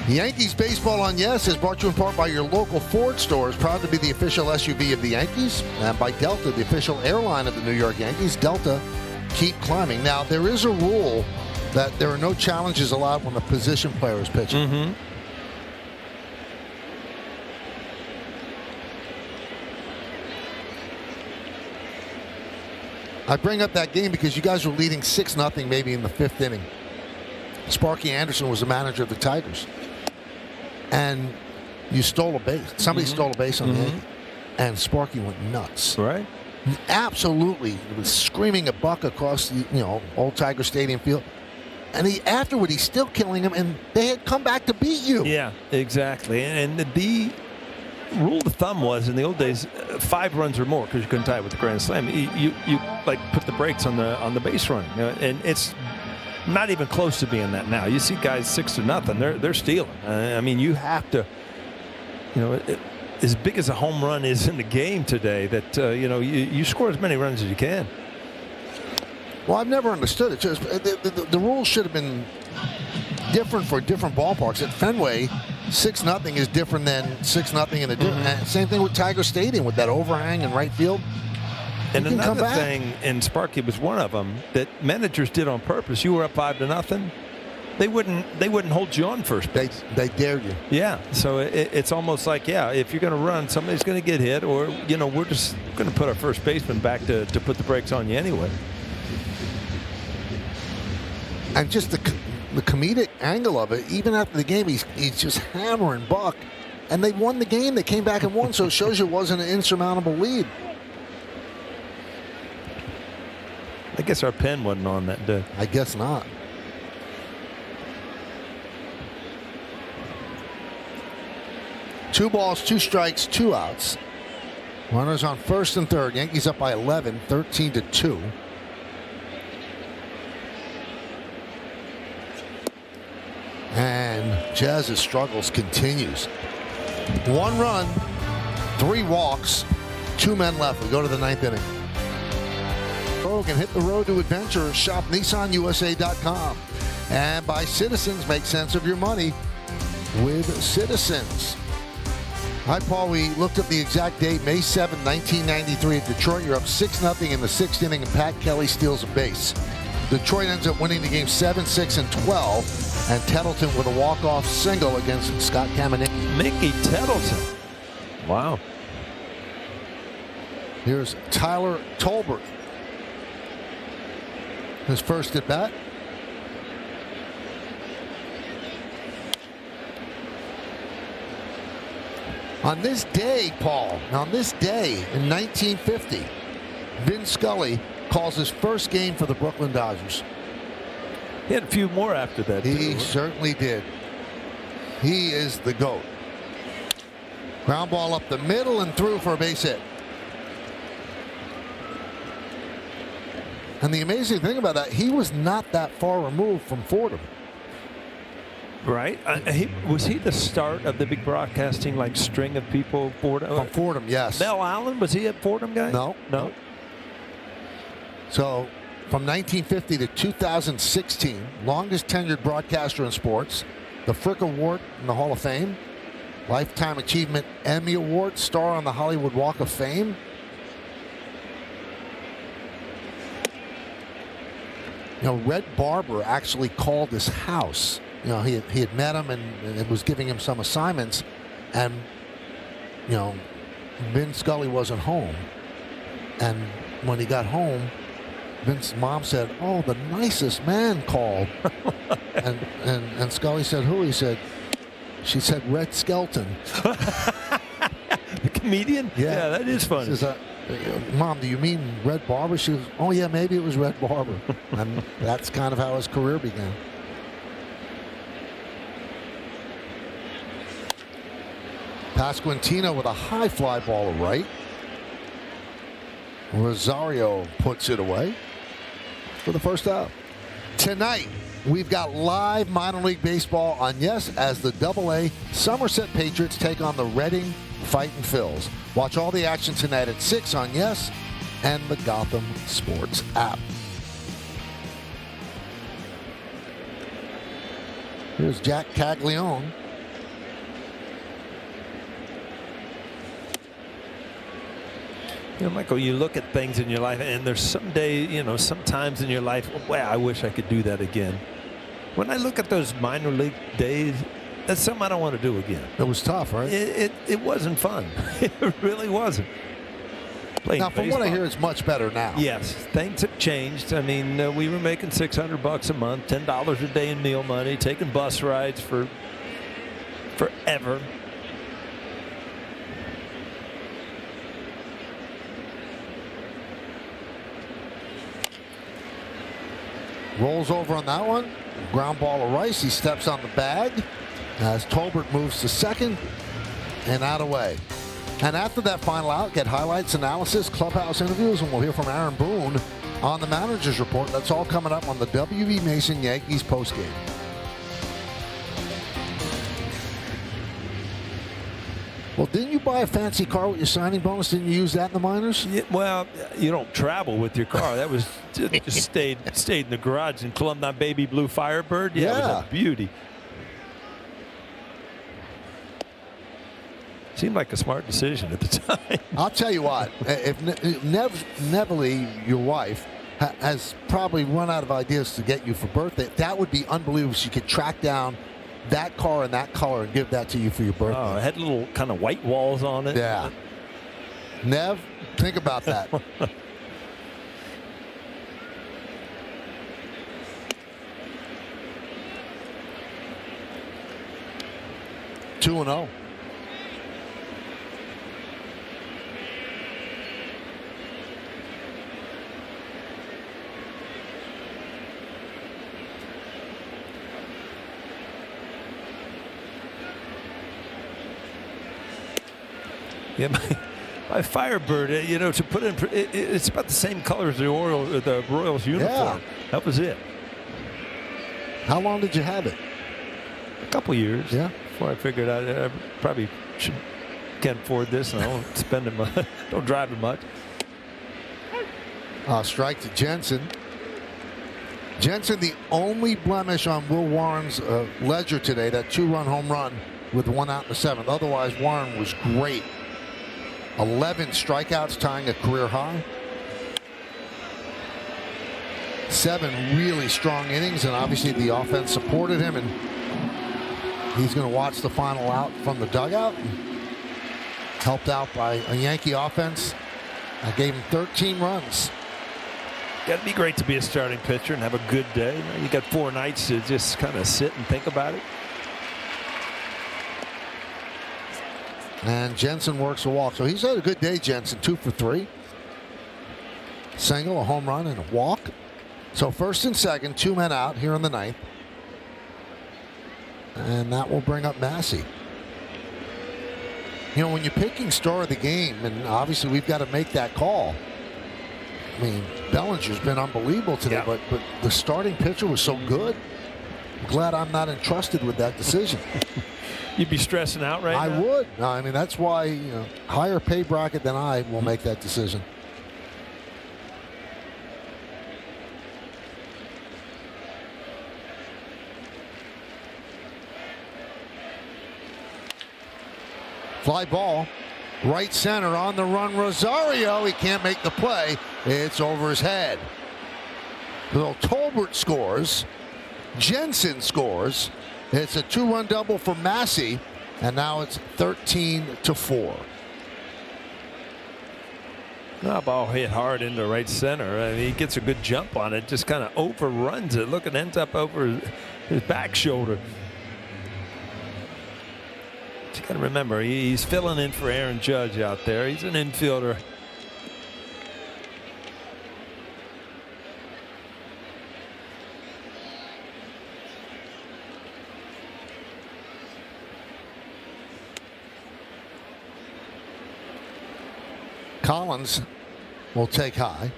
Yankees Baseball on Yes is brought to you in part by your local Ford stores, proud to be the official SUV of the Yankees, and by Delta, the official airline of the New York Yankees. Delta, keep climbing. Now, there is a rule that there are no challenges allowed when a position player is pitching. Mm-hmm. I bring up that game because you guys were leading 6-0 maybe in the 5th inning. Sparky Anderson was the manager of the Tigers. And you stole a base. Somebody stole a base on the 8th. And Sparky went nuts. Right. Absolutely. He was screaming a buck across the old Tiger Stadium field. And afterward, he's still killing him. And they had come back to beat you. Yeah, exactly. And the rule of thumb was in the old days 5 runs or more, because you couldn't tie it with the grand slam. You put the brakes on the base running, and it's not even close to being that now. You see guys 6-0, they're stealing. I mean, you have to, as big as a home run is in the game today, that you score as many runs as you can. Well, I've never understood it. Just the rules should have been different for different ballparks. At Fenway, 6-0 is different than 6-0 in a same thing with Tiger Stadium with that overhang in right field. And another thing, and Sparky was one of them, that managers did on purpose. You were up 5-0. They wouldn't hold you on first base. They dared you. Yeah. So it's almost like, if you're going to run, somebody's going to get hit, or we're just going to put our first baseman back to put the brakes on you anyway. And just the comedic angle of it, even after the game, he's just hammering Buck, and they won the game. They came back and won, so it shows you it wasn't an insurmountable lead. I guess our pen wasn't on that day. I guess not. Two balls, 2 strikes, 2 outs. Runners on first and third. Yankees up by 11, 13-2. And Jazz's struggles continues. 1 run, 3 walks, 2 men left. We go to the 9th inning. Can hit the road to adventure. Shop NissanUSA.com. And by Citizens, make sense of your money with Citizens. Hi, Paul. We looked up the exact date, May 7, 1993 at Detroit. You're up 6-0 in the 6th inning, and Pat Kelly steals a base. Detroit ends up winning the game 7-6 and 12, and Tettleton with a walk-off single against Scott Caminiti. Mickey Tettleton. Wow. Here's Tyler Tolbert. His first at bat. On this day, Paul, on this day in 1950, Vin Scully calls his first game for the Brooklyn Dodgers. He had a few more after that. He certainly did. He is the GOAT. Ground ball up the middle and through for a base hit. And the amazing thing about that, he was not that far removed from Fordham. Right? Was he the start of the big broadcasting string of people? From Fordham, yes. Mel Allen, was he a Fordham guy? No. So from 1950 to 2016, longest tenured broadcaster in sports, the Frick Award in the Hall of Fame, Lifetime Achievement Emmy Award, star on the Hollywood Walk of Fame. Red Barber actually called his house. He had met him and was giving him some assignments, and Vin Scully wasn't home. And when he got home, Vince's mom said, "Oh, the nicest man called." and Scully said, "Who?" She said, "Red Skelton." The comedian? Yeah, that is funny. She says, "Mom, do you mean Red Barber?" She goes, "Oh yeah, maybe it was Red Barber." And that's kind of how his career began. Pasquantino with a high fly ball to right. Rosario puts it away for the first out. Tonight, we've got live minor league baseball on Yes as the AA Somerset Patriots take on the Reading Fightin' Phils. Watch all the action tonight at 6 on Yes and the Gotham Sports app. Here's Jack Caglione. Michael, you look at things in your life, and there's sometimes in your life, wow, I wish I could do that again. When I look at those minor league days, that's something I don't want to do again. It was tough, right? It wasn't fun. It really wasn't. Now, from what I hear, it's much better now. Yes, things have changed. I mean, we were making $600 a month, $10 a day in meal money, taking bus rides for forever. Rolls over on that one. Ground ball to Rice. He steps on the bag as Tolbert moves to second and out away. And after that final out, get highlights, analysis, clubhouse interviews, and we'll hear from Aaron Boone on the manager's report. That's all coming up on the W.B. Mason Yankees postgame. Well, didn't you buy a fancy car with your signing bonus? Didn't you use that in the minors? Yeah, well, you don't travel with your car. That was just stayed in the garage and plumbed that baby blue Firebird. Yeah, it was a beauty. Seemed like a smart decision at the time. I'll tell you what, if Neville, your wife, has probably run out of ideas to get you for birthday, that would be unbelievable. She could track down that car in that color and give that to you for your birthday. Oh, it had little kind of white walls on it. Yeah. Nev, think about that. 2-0. Yeah, my Firebird, to put in, it's about the same color as the Royals uniform. Yeah. That was it. How long did you have it? A couple years. Yeah. Before I figured out I probably can't afford this and I don't spend it much. Don't drive it much. Strike to Jensen. Jensen, the only blemish on Will Warren's ledger today, that 2-run home run with 1 out in the 7th. Otherwise, Warren was great. 11 strikeouts, tying a career high. 7 really strong innings, and obviously the offense supported him, and he's going to watch the final out from the dugout. Helped out by a Yankee offense. I gave him 13 runs. Got to be great to be a starting pitcher and have a good day. You got 4 nights to just kind of sit and think about it. And Jensen works a walk. So he's had a good day, Jensen. 2 for 3. Single, a home run, and a walk. So first and second, 2 men out here in the 9th. And that will bring up Massey. You know, when you're picking star of the game, and obviously we've got to make that call. I mean, Bellinger's been unbelievable today, yeah. but the starting pitcher was so good. I'm glad I'm not entrusted with that decision. You'd be stressing out right now? I would. No, I mean, that's why, higher pay bracket than I will make that decision. Fly ball, right center on the run. Rosario, he can't make the play. It's over his head. So Tolbert scores. Jensen scores. It's a 2-run double for Massey, and now it's 13-4. That ball hit hard into right center. I mean, he gets a good jump on it, just kind of overruns it. Look, it ends up over his back shoulder. You got to remember, he's filling in for Aaron Judge out there. He's an infielder. Collins will take high.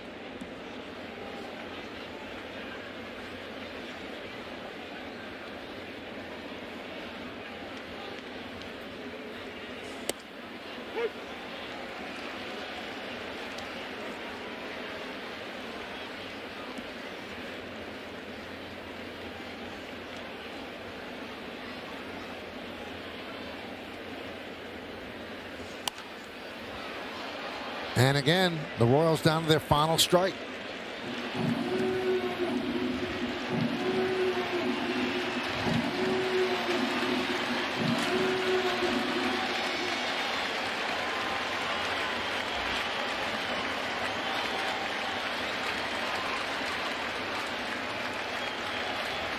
And again, the Royals down to their final strike.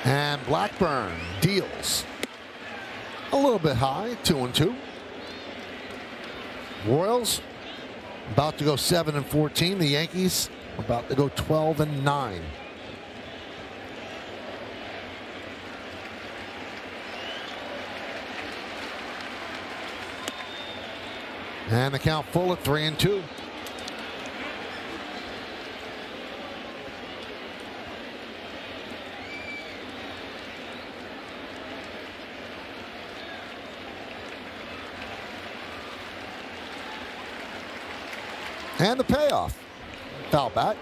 And Blackburn deals a little bit high, 2-2. Royals about to go 7-14. The Yankees about to go 12-9. And the count full at 3-2. And the payoff. Foul back.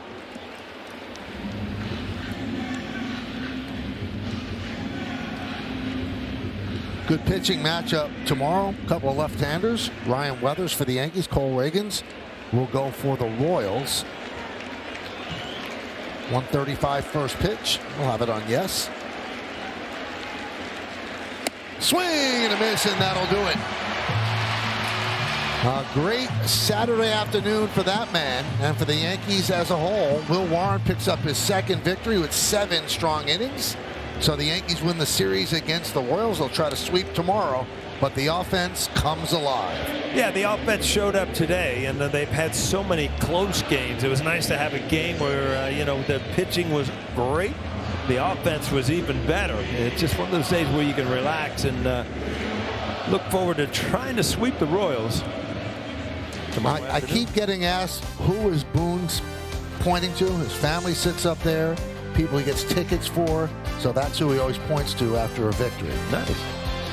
Good pitching matchup tomorrow. A couple of left-handers. Ryan Weathers for the Yankees. Cole Reagans will go for the Royals. 135 first pitch. We'll have it on yes. Swing and a miss, and that'll do it. A great Saturday afternoon for that man and for the Yankees as a whole. Will Warren picks up his second victory with 7 strong innings. So the Yankees win the series against the Royals. They'll try to sweep tomorrow, but the offense comes alive. Yeah, the offense showed up today, and they've had so many close games. It was nice to have a game where, the pitching was great. The offense was even better. It's just one of those days where you can relax and look forward to trying to sweep the Royals. I keep getting asked, who is Boone's pointing to? His family sits up there. people he gets tickets for. So that's who he always points to after a victory. Nice.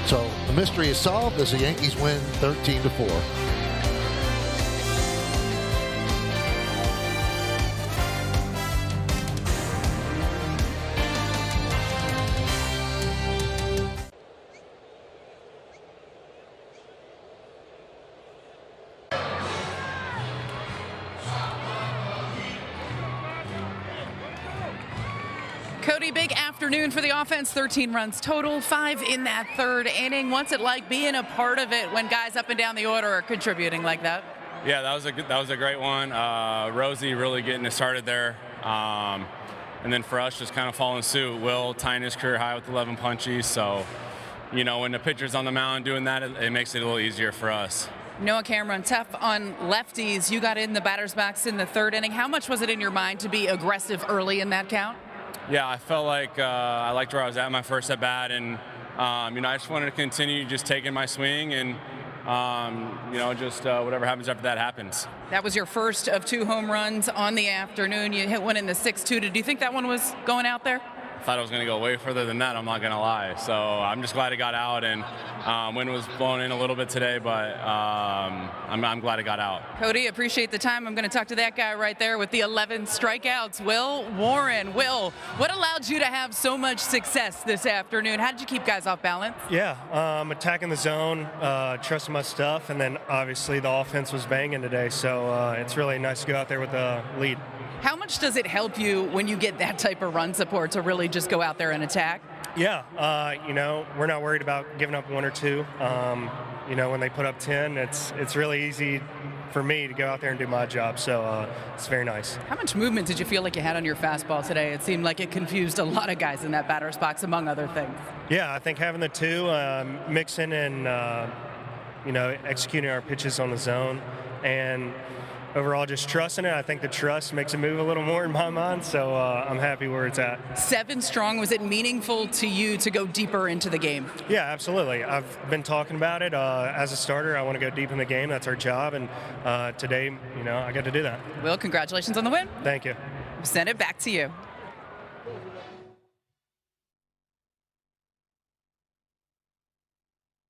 So the mystery is solved as the Yankees win 13-4. Cody, big afternoon for the offense. 13 runs total, 5 in that third inning. What's it like being a part of it when guys up and down the order are contributing like that? Yeah, that was a great one. Rosie really getting us started there. And then for us, just kind of following suit. Will tying his career high with 11 punchies. So, you know, when the pitcher's on the mound doing that, it makes it a little easier for us. Noah Cameron, tough on lefties. You got in the batter's box in the third inning. How much was it in your mind to be aggressive early in that count? Yeah, I felt like I liked where I was at my first at bat, and you know, I just wanted to continue just taking my swing, and you know, just whatever happens after that happens. That was your first of 2 home runs on the afternoon. You hit one in the 6-2. Did you think that one was going out there? I thought I was going to go way further than that, I'm not going to lie. So I'm just glad it got out, and wind was blowing in a little bit today, but I'm glad it got out. Cody, appreciate the time. I'm going to talk to that guy right there with the 11 strikeouts, Will Warren. Will, what allowed you to have so much success this afternoon? How did you keep guys off balance? Yeah, attacking the zone, trusting my stuff, and then obviously the offense was banging today, so it's really nice to go out there with a lead. How much does it help you when you get that type of run support to really just go out there and attack? Yeah, you know, we're not worried about giving up 1 or 2. You know, when they put up 10, it's really easy for me to go out there and do my job, so it's very nice. How much movement did you feel like you had on your fastball today? It seemed like it confused a lot of guys in that batter's box, among other things. Yeah, I think having the 2, mixing and, you know, executing our pitches on the zone, and overall just trusting it. I think the trust makes it move a little more in my mind, so I'm happy where it's at. 7 strong, was it meaningful to you to go deeper into the game? Yeah, absolutely. I've been talking about it. As a starter, I want to go deep in the game. That's our job, and today, you know, I got to do that. Will, congratulations on the win. Thank you. Send it back to you.